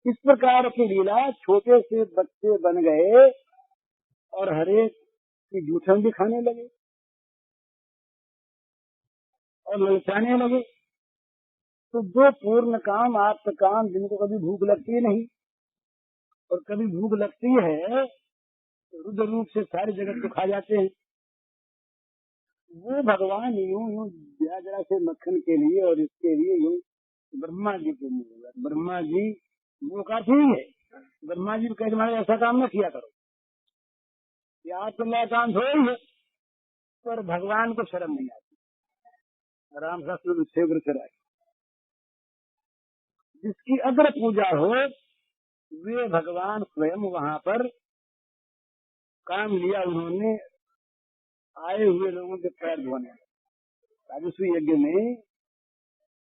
इस प्रकार की लीला, छोटे से बच्चे बन गए और हरेक की जूठन भी खाने लगे और ललचाने लगे। तो जो पूर्ण काम, आप्त काम, जिनको कभी भूख लगती नहीं और कभी भूख लगती है तो रुद्र रूप से सारी जगत को खा जाते हैं, वो भगवान यूं यूं जरा जरा से मक्खन के लिए और इसके लिए यूं ब्रह्मा जी को मिलेगा। ब्रह्मा जी वो का ठीक है, ब्रह्मा जी कह तुम्हारे ऐसा काम न किया करो, ये आप तो नया काम थोड़ी है, पर भगवान को शर्म नहीं आती। राम शास्त्र से जिसकी अग्र पूजा हो वे भगवान स्वयं वहां पर काम लिया, उन्होंने आए हुए लोगों के पैर धोने। राजस्व यज्ञ में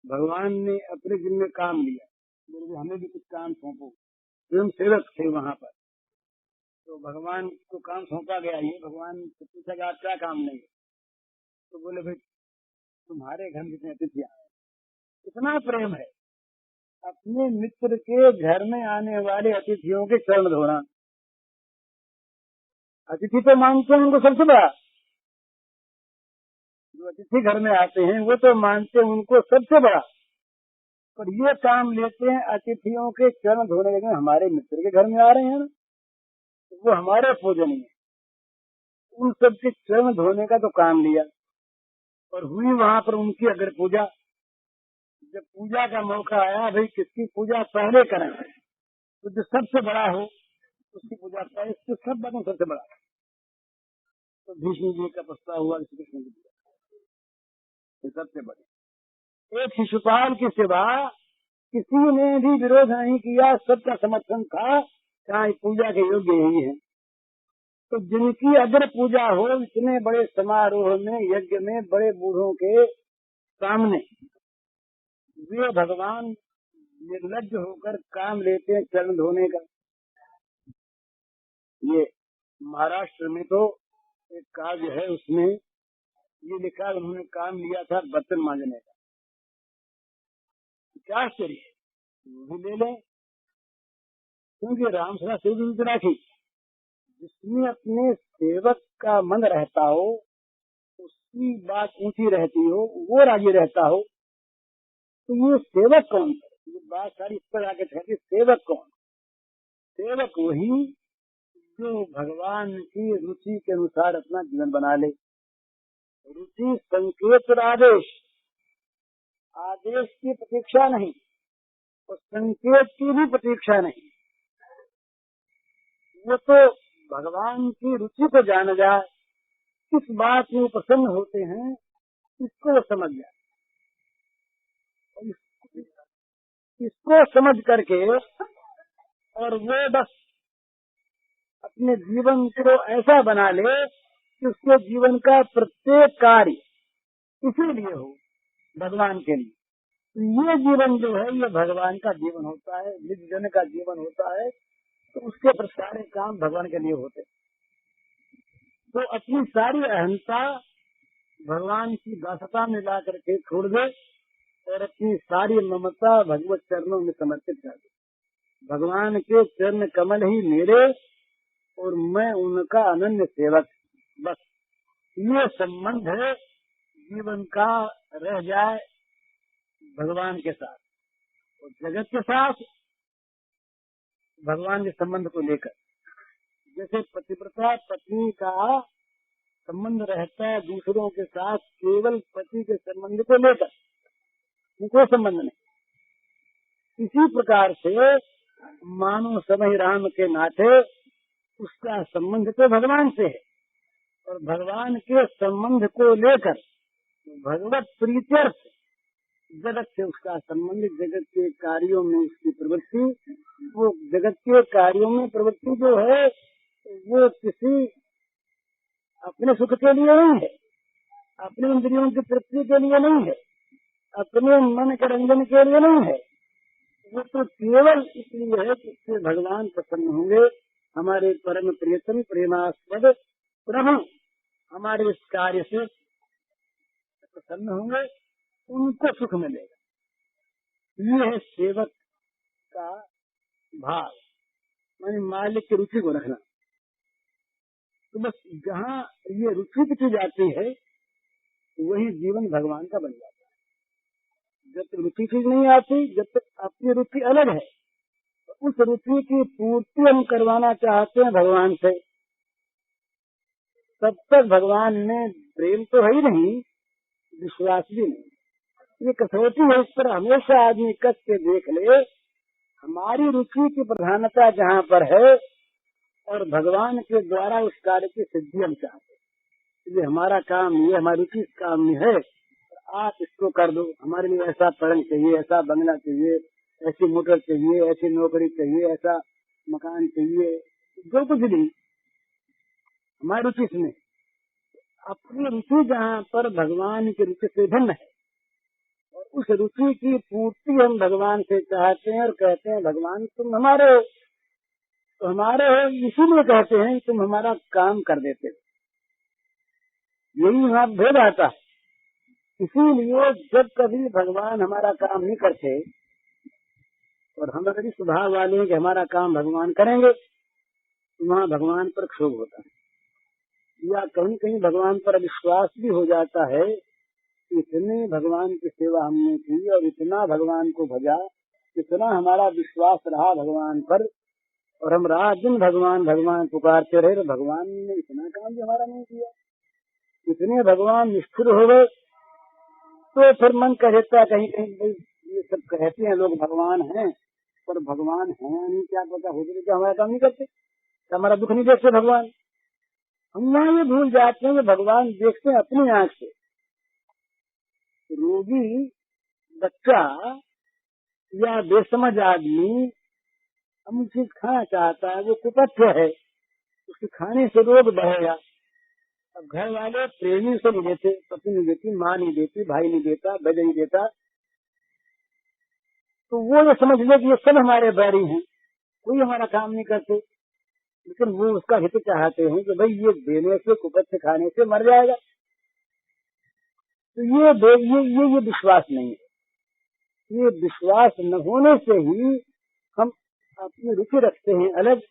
भगवान ने अपने जिम्मे काम लिया, हमें भी कुछ काम सौंपो, स्वयं सेवक थे वहाँ पर। तो भगवान को काम सौंपा गया, ये भगवान से पूछा आप क्या काम नहीं है? तो बोले भाई तुम्हारे घर में जितने अतिथि आए, इतना प्रेम है, अपने मित्र के घर में आने वाले अतिथियों के चरण धोना। अतिथि तो मानते हैं उनको सबसे बड़ा, जो अतिथि घर में आते हैं वो तो मानते हैं उनको सबसे बड़ा, पर ये काम लेते हैं अतिथियों के चरण धोने लगे। हमारे मित्र के घर में आ रहे हैं ना, तो वो हमारे पूजनीय है, उन सबके चरण धोने का तो काम लिया। और हुई वहाँ पर उनकी अगर पूजा, जब पूजा का मौका आया, भाई किसकी पूजा पहले करें, तो जो सबसे बड़ा हो उसकी पूजा करें, इससे सब बातों सबसे बड़ा। तो भीष्म जी का प्रस्ताव हुआ श्री कृष्ण की पूजा सबसे बड़ी। एक शिशुपाल की सिवा किसी ने भी विरोध नहीं किया, सबका समर्थन था, चाहे पूजा के योग्य यही है। तो जिनकी अगर पूजा हो इतने बड़े समारोह में, यज्ञ में, बड़े बूढ़ों के सामने, वे भगवान निर्लज्ज होकर काम लेते हैं चरण धोने का। ये महाराष्ट्र में तो एक काव्य है, उसमें ये लिखा, उन्होंने काम लिया था बर्तन मांजने का। क्या आश्चर्य है, वो भी ले लें, क्योंकि रामसभा से भी राखी, जिसमें अपने सेवक का मन रहता हो, उसकी बात ऊंची रहती हो, वो राजी रहता हो, तो ये सेवक कौन है? ये बात सारी इस पर आके ठहरती, सेवक कौन? सेवक वही जो भगवान की रुचि के अनुसार अपना जीवन बना ले। रुचि संकेत और आदेश, आदेश की प्रतीक्षा नहीं और संकेत की भी प्रतीक्षा नहीं, वो तो भगवान की रुचि को जान जाए, किस बात में प्रसन्न होते हैं इसको वो समझ जाए, इसको समझ करके और वो बस अपने जीवन को ऐसा बना ले कि उसके जीवन का प्रत्येक कार्य इसीलिए हो, भगवान के लिए। तो ये जीवन जो है ये भगवान का जीवन होता है, निज जन का जीवन होता है, तो उसके पर सारे काम भगवान के लिए होते। तो अपनी सारी अहंता भगवान की दासता में ला करके छोड़ दे और अपनी सारी ममता भगवत चरणों में समर्पित कर दे। भगवान के चरण कमल ही मेरे और मैं उनका अनन्य सेवक, बस ये संबंध है जीवन का रह जाए भगवान के साथ और जगत के साथ भगवान के संबंध को लेकर। जैसे पतिव्रता पत्नी का संबंध रहता है दूसरों के साथ केवल पति के संबंध को लेकर, कोई संबंध नहीं। इसी प्रकार से मानो समय राम के नाते उसका संबंध तो भगवान से है और भगवान के संबंध को लेकर भगवत प्रीत्यर्थ जगत से उसका संबंध, जगत के कार्यों में उसकी प्रवृत्ति, वो जगत के कार्यों में प्रवृत्ति जो है वो किसी अपने सुख के लिए नहीं है, अपने इंद्रियों की तृप्ति के लिए नहीं है, अपने मन के रंजन के लिए नहीं है, वो तो केवल इसलिए है कि इससे भगवान प्रसन्न होंगे, हमारे परम प्रियतम प्रेमास्पद प्रभु हमारे इस कार्य से प्रसन्न होंगे, उनको सुख मिलेगा। ये है सेवक का भाव, मानी मालिक की रुचि को रखना। तो बस जहाँ ये रुचि की जाती है वही जीवन भगवान का बन जाता है। जब तक रुचि चीज नहीं आती, जब तक अपनी रुचि अलग है, उस रुचि की पूर्ति हम करवाना चाहते हैं भगवान से, तब तक भगवान में प्रेम तो है ही नहीं, विश्वास भी नहीं। ये कसौटी है, इस पर हमेशा आदमी कस के देख ले, हमारी रुचि की प्रधानता जहाँ पर है और भगवान के द्वारा उस कार्य की सिद्धि हम चाहते हैं। ये हमारा काम, ये हमारी रुचि इस काम में है, आप इसको कर दो, हमारे लिए ऐसा पलंग चाहिए, ऐसा बंगला चाहिए, ऐसी मोटर चाहिए, ऐसी नौकरी चाहिए, ऐसा मकान चाहिए, जो कुछ भी हमारी रुचि इसमें। अपनी रुचि जहाँ पर भगवान की रुचि से भिन्न है और उस रुचि की पूर्ति हम भगवान से चाहते हैं और कहते हैं भगवान तुम हमारे हो, तो हमारे इसीलिए कहते हैं कि तुम हमारा काम कर देते हो, यही वहाँ भेद आता है। इसीलिए जब कभी भगवान हमारा काम नहीं करते और हम अगर स्वभाव वाले हैं कि हमारा काम भगवान करेंगे, तो वहाँ भगवान पर क्षोभ होता है, या कहीं कहीं भगवान पर अविश्वास भी हो जाता है। इतने भगवान की सेवा हमने की और इतना भगवान को भजा, इतना हमारा विश्वास रहा भगवान पर, और हम रात दिन भगवान भगवान पुकारते रहे, तो भगवान ने इतना काम भी हमारा नहीं किया। इतने भगवान निष्ठुर हो गए, तो फिर मन कहता कहीं कहीं ये सब कहते हैं लोग भगवान हैं, पर भगवान है नहीं, क्या पता हो गया, हमारा काम नहीं करते, हमारा दुख नहीं देखते भगवान। हम यहाँ ये भूल जाते हैं कि भगवान देखते हैं अपनी आंख से। रोगी बच्चा या बेसमझ आदमी हम चीज खाना चाहता है, वो कुपथ्य है, उसके खाने से रोग बढ़ेगा। अब घर वाले प्रेमी से नहीं देते, पति नहीं देती, माँ नहीं देती, भाई नहीं देता, बहन नहीं देता, तो वो ये समझ ले कि ये सब हमारे बैरी हैं, कोई हमारा काम नहीं करते। लेकिन वो उसका हित चाहते हैं कि भाई ये देने से, कुपथ्य खाने से मर जाएगा। तो ये विश्वास नहीं है। ये विश्वास न होने से ही हम अपनी रुचि रखते हैं अलग,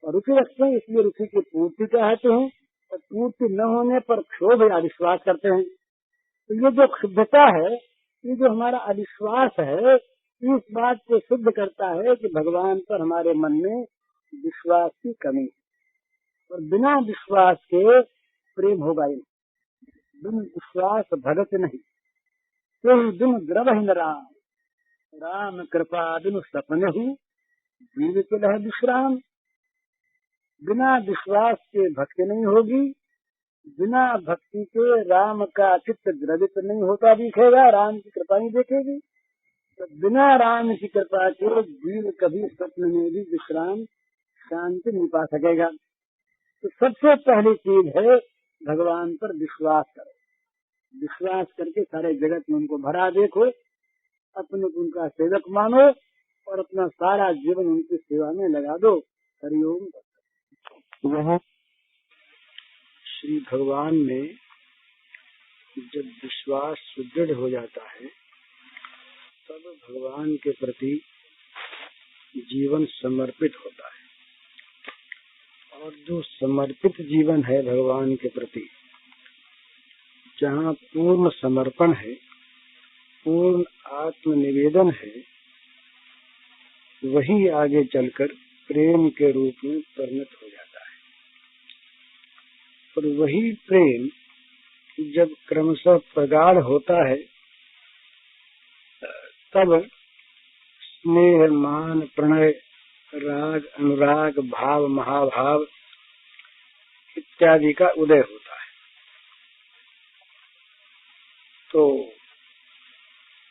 और रुचि रखते हैं इसलिए रुचि की पूर्ति चाहते हैं, और पूर्ति न होने पर क्षोभ या अविश्वास करते हैं। तो ये जो क्षुब्धता है, ये जो हमारा अविश्वास है, इस बात को सिद्ध करता है कि भगवान पर हमारे मन में विश्वास की कमी है, और बिना विश्वास के प्रेम होगा ही नहीं। बिन विश्वास भगत नहीं, तो बिन द्रवहीन राम, राम कृपा बिनु सपने ही जीवित रह विश्राम। बिना विश्वास के भक्ति नहीं होगी, बिना भक्ति के राम का चित्त द्रवित नहीं होता दिखेगा, राम की कृपा नहीं देखेगी। तो बिना राम की कृपा के जीव कभी स्वप्न में भी विश्राम शांति नहीं पा सकेगा। तो सबसे पहली चीज है भगवान पर विश्वास करो। विश्वास करके सारे जगत में उनको भरा देखो, अपने को उनका सेवक मानो और अपना सारा जीवन उनकी सेवा में लगा दो। हरिओम। वह श्री भगवान में जब विश्वास सुदृढ़ हो जाता है, तब भगवान के प्रति जीवन समर्पित होता है। और जो समर्पित जीवन है भगवान के प्रति, जहाँ पूर्ण समर्पण है, पूर्ण आत्मनिवेदन है, वही आगे चलकर प्रेम के रूप में परिणत हो जाता है। और वही प्रेम जब क्रमशः प्रगाढ़ होता है, तब स्नेह, मान, प्रणय, राग, अनुराग, भाव, महाभाव इत्यादि का उदय होता है। तो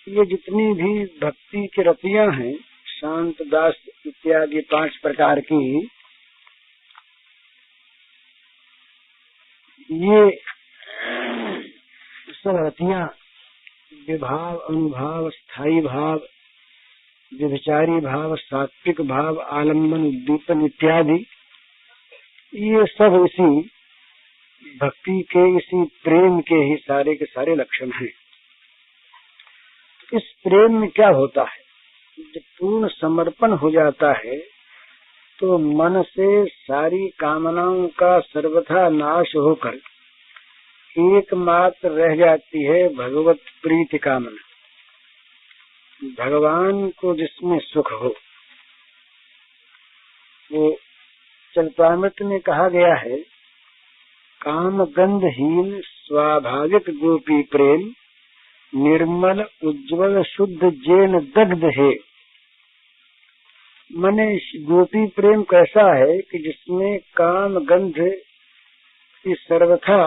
ये जितनी भी भक्ति की रतियां हैं, शांत दास इत्यादि 5 प्रकार की, ये सब रतियां विभाव, अनुभाव, स्थायी भाव, व्यभिचारी भाव, सात्विक भाव, आलम्बन, उद्दीपन इत्यादि, ये सब इसी भक्ति के, इसी प्रेम के ही सारे के सारे लक्षण हैं। इस प्रेम में क्या होता है, जब पूर्ण समर्पण हो जाता है तो मन से सारी कामनाओं का सर्वथा नाश होकर एकमात्र रह जाती है भगवत प्रीति कामना। भगवान को जिसमें सुख हो, वो चरितामृत में कहा गया है, काम गंधहीन स्वाभाविक गोपी प्रेम, निर्मल उज्ज्वल शुद्ध जैन दग्ध है। मने गोपी प्रेम कैसा है कि जिसमें काम गंध की सर्वथा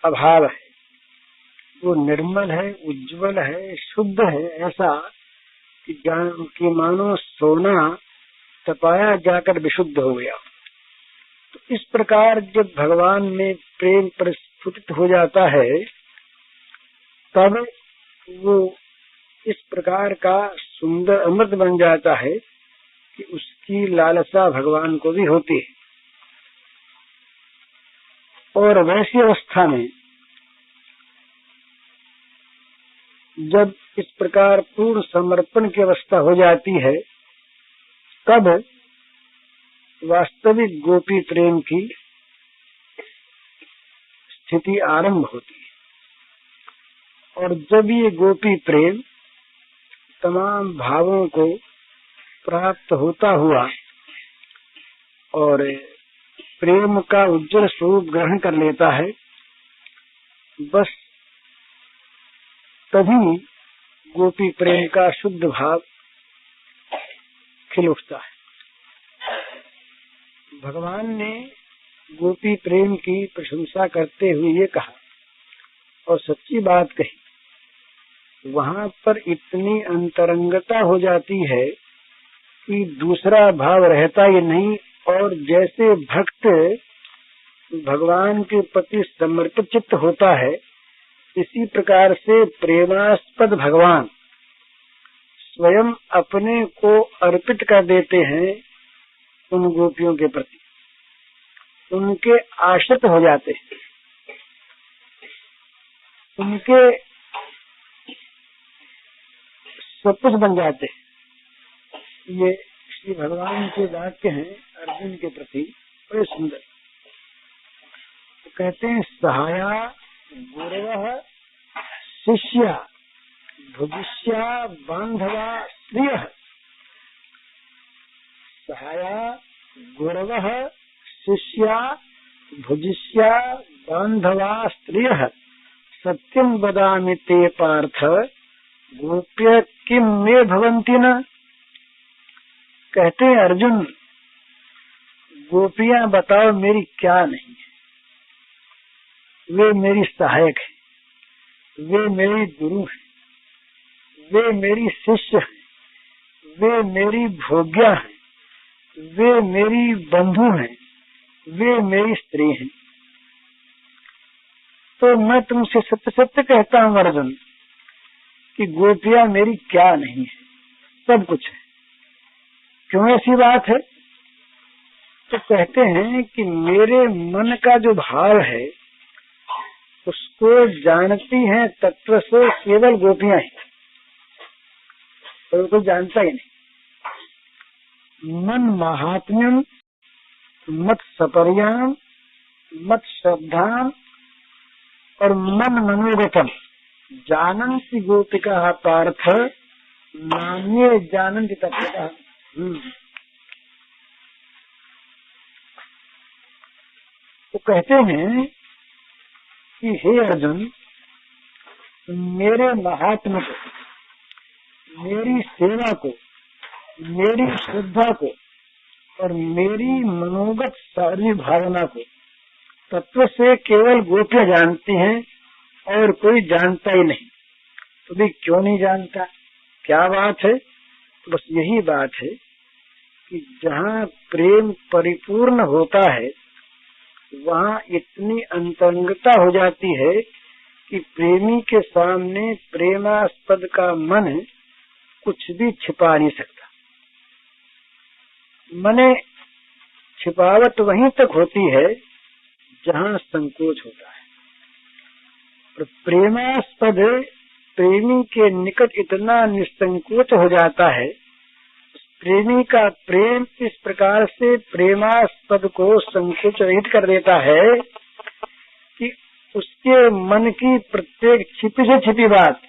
अभाव है, वो निर्मल है, उज्ज्वल है, शुद्ध है, ऐसा कि मानो सोना तपाया जाकर विशुद्ध हो गया। तो इस प्रकार जब भगवान में प्रेम प्रस्फुटित हो जाता है, तब वो इस प्रकार का सुंदर अमृत बन जाता है कि उसकी लालसा भगवान को भी होती है। और वैसी अवस्था में जब इस प्रकार पूर्ण समर्पण की अवस्था हो जाती है, तब वास्तविक गोपी प्रेम की स्थिति आरंभ होती है। और जब ये गोपी प्रेम तमाम भावों को प्राप्त होता हुआ और प्रेम का उज्जवल स्वरूप ग्रहण कर लेता है, बस तभी गोपी प्रेम का शुद्ध भाव खिल उठता है। भगवान ने गोपी प्रेम की प्रशंसा करते हुए ये कहा और सच्ची बात कही, वहां पर इतनी अंतरंगता हो जाती है कि दूसरा भाव रहता ही नहीं। और जैसे भक्त भगवान के प्रति समर्पित चित्त होता है, इसी प्रकार से प्रेमास्पद भगवान स्वयं अपने को अर्पित कर देते हैं उन गोपियों के प्रति, उनके आश्रित हो जाते हैं, उनके सब कुछ बन जाते हैं। ये श्री भगवान के वाक्य हैं अर्जुन के प्रति, बड़े सुंदर। तो कहते हैं, सहाया गुरवः शिष्या भुजिष्या बांधवा स्त्रियः। सहाया गुरवः शिष्या भुजिष्या बांधवा स्त्रियः सत्यं वदामि ते पार्थ गोप्य किम मे भवन्ति न। कहते हैं, अर्जुन गोपियां बताओ मेरी क्या नहीं है। वे मेरी सहायक है, वे मेरी गुरु है, वे मेरी शिष्य है, वे मेरी भोग्या है, वे मेरी बंधु है, वे मेरी स्त्री है। तो मैं तुमसे सत्य सत्य कहता हूँ अर्जुन कि गोपियां मेरी क्या नहीं है, सब कुछ है। क्यों ऐसी बात है? तो कहते हैं कि मेरे मन का जो भाव है उसको जानती हैं तत्व से केवल गोपियां ही, और कोई जानता ही नहीं। मन महात्म्यम मत सपर्याम मत श्रद्धाम और मन मनोगतम जानन्ति गोपिका पार्थ नान्ये जानन्ति तत्वतः। तो कहते हैं कि हे अर्जुन, मेरे महात्म्य को, मेरी सेवा को, मेरी श्रद्धा को और मेरी मनोगत सारी भावना को तत्व से केवल गोपियां जानती हैं और कोई जानता ही नहीं। तो भी क्यों नहीं जानता, क्या बात है? तो बस यही बात है कि जहाँ प्रेम परिपूर्ण होता है वहाँ इतनी अंतरंगता हो जाती है कि प्रेमी के सामने प्रेमास्पद का मन कुछ भी छिपा नहीं सकता। मने छिपावट वहीं तक होती है जहाँ संकोच होता है। और प्रेमास्पद प्रेमी के निकट इतना निसंकोच हो जाता है, प्रेमी का प्रेम इस प्रकार से प्रेमास्पद को संकोच रहित कर देता है कि उसके मन की प्रत्येक छिपी से छिपी बात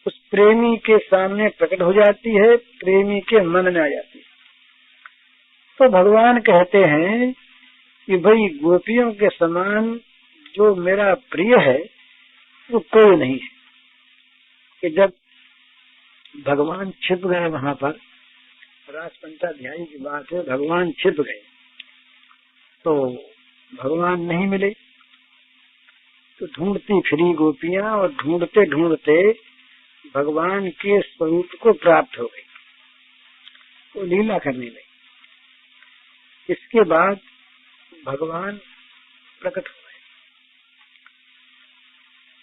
उस प्रेमी के सामने प्रकट हो जाती है, प्रेमी के मन में आ जाती है। तो भगवान कहते हैं कि भाई गोपियों के समान जो मेरा प्रिय है वो कोई नहीं है। कि जब भगवान छिप गए वहां पर, रास पंचाध्यायी की बात है, भगवान छिप गए तो भगवान नहीं मिले। तो ढूंढती फिरी गोपियां और ढूंढते ढूंढते भगवान के स्वरूप को प्राप्त हो गई, वो लीला करने लगी। इसके बाद भगवान प्रकट हो गए।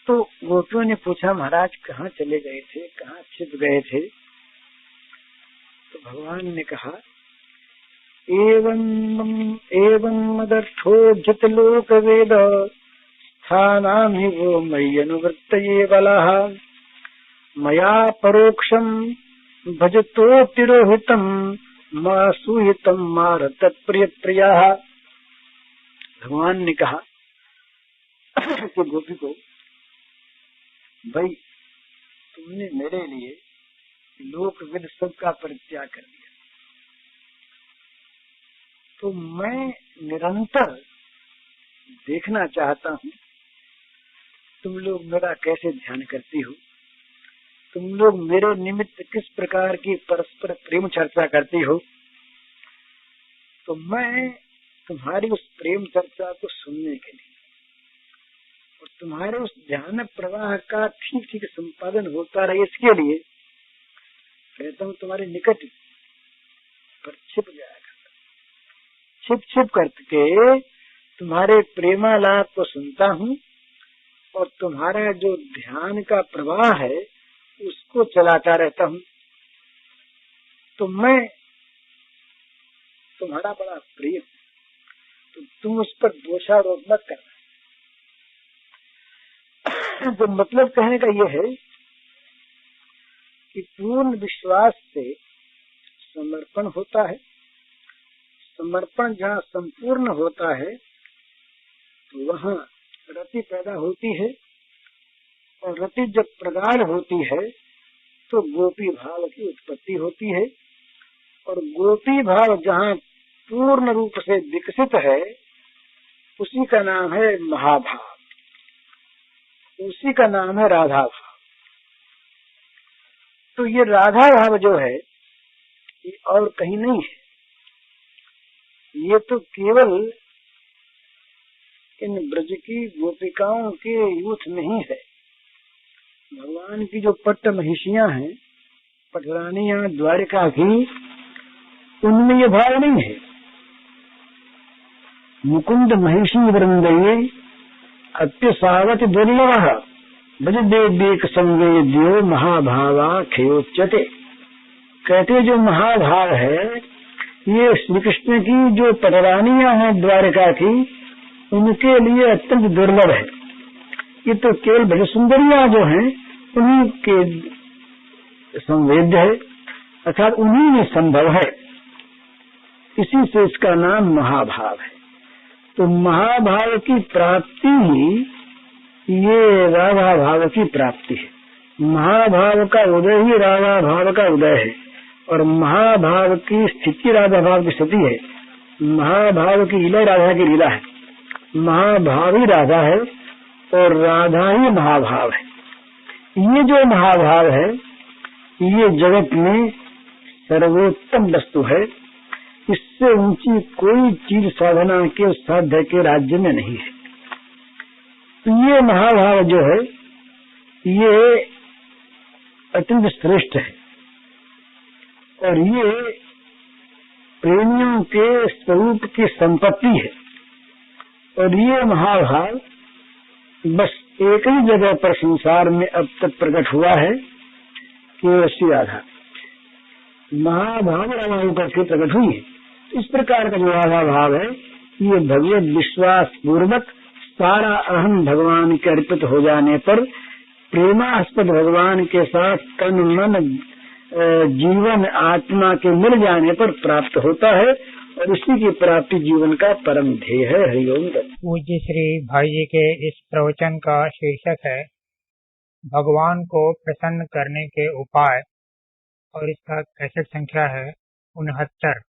तो गोपियों ने पूछा, महाराज कहाँ चले गए थे, कहाँ छिप गए थे? तो भगवान ने कहा एवं मदर्थोज्जत लोक वेद स्थानामि वो मयि अनुवृत्तये बलः मया परोक्षम भजतो तिरोहितम मासूहितम मारत प्रिय प्रिया। भगवान ने कहा कि गोपी को, भाई तुमने मेरे लिए लोक वेद सबका परित्याग कर दिया, तो मैं निरंतर देखना चाहता हूँ तुम लोग मेरा कैसे ध्यान करती हो, तुम लोग मेरे निमित्त किस प्रकार की परस्पर प्रेम चर्चा करती हो। तो मैं तुम्हारी उस प्रेम चर्चा को सुनने के लिए और तुम्हारे उस ध्यान प्रवाह का ठीक ठीक संपादन होता रहे इसके लिए कहता हूँ तुम्हारे निकट पर छिप जाएगा, छिप छिप करके तुम्हारे प्रेमालाप को सुनता हूँ और तुम्हारा जो ध्यान का प्रवाह है उसको चलाता रहता हूँ। तो मैं तुम्हारा बड़ा प्रिय, तो तुम उस पर दोषारोप मत करना। तो मतलब कहने का यह है कि पूर्ण विश्वास से समर्पण होता है। समर्पण जहाँ संपूर्ण होता है तो वहाँ रति पैदा होती है, और रति जब प्रगाढ़ होती है तो गोपी भाव की उत्पत्ति होती है, और गोपी भाव जहाँ पूर्ण रूप से विकसित है उसी का नाम है महाभाव, उसी का नाम है राधा भाव। तो ये राधा भाव जो है ये और कहीं नहीं है, ये तो केवल इन ब्रज की गोपिकाओं के यूथ में ही है। भगवान की जो पट्ट महिषियां हैं, पटरानियां द्वारिका की, उनमें ये भाव नहीं है। मुकुंद महिषी वृंदये अत्यसावत दुर्लभ ब्रज देव संवेद्यो महाभावा खेयोच्यते। कहते जो महाभाव है ये श्री कृष्ण की जो पटरानियां हैं द्वारिका की, उनके लिए अत्यंत दुर्लभ है। ये तो केवल ब्रज सुंदरियां जो हैं उन्हीं के संवेद्य है, अर्थात उन्हीं में संभव है, इसी से इसका नाम महाभाव है। तो महाभाव की प्राप्ति ही ये राधा भाव की प्राप्ति है। महाभाव का उदय ही राधा भाव का उदय है, और महाभाव की स्थिति राधा भाव की स्थिति है। महाभाव की लीला राधा की लीला है, महाभाव ही राधा है और राधा ही महाभाव है। ये जो महाभाव है ये जगत में सर्वोत्तम वस्तु है, इससे ऊंची कोई चीज साधना के साध्य के राज्य में नहीं है। तो ये महाभाव जो है ये अत्यंत श्रेष्ठ है, और ये प्रेमियों के स्वरूप की संपत्ति है। और ये महाभाव बस एक ही जगह पर संसार में अब तक प्रकट हुआ है, केवल श्री राधा महाभाव राधा ऊपर से प्रकट हुई है। इस प्रकार का जो राधा भाव है ये भगवत विश्वास पूर्वक सारा अहम भगवान के अर्पित हो जाने पर, प्रेमास्पद भगवान के साथ तन मन जीवन आत्मा के मिल जाने पर प्राप्त होता है, और इसी की प्राप्ति जीवन का परम ध्येय है। हरिओम। पूज्य श्री भाई जी के इस प्रवचन का शीर्षक है भगवान को प्रसन्न करने के उपाय, और इसका कैसेट संख्या है 69।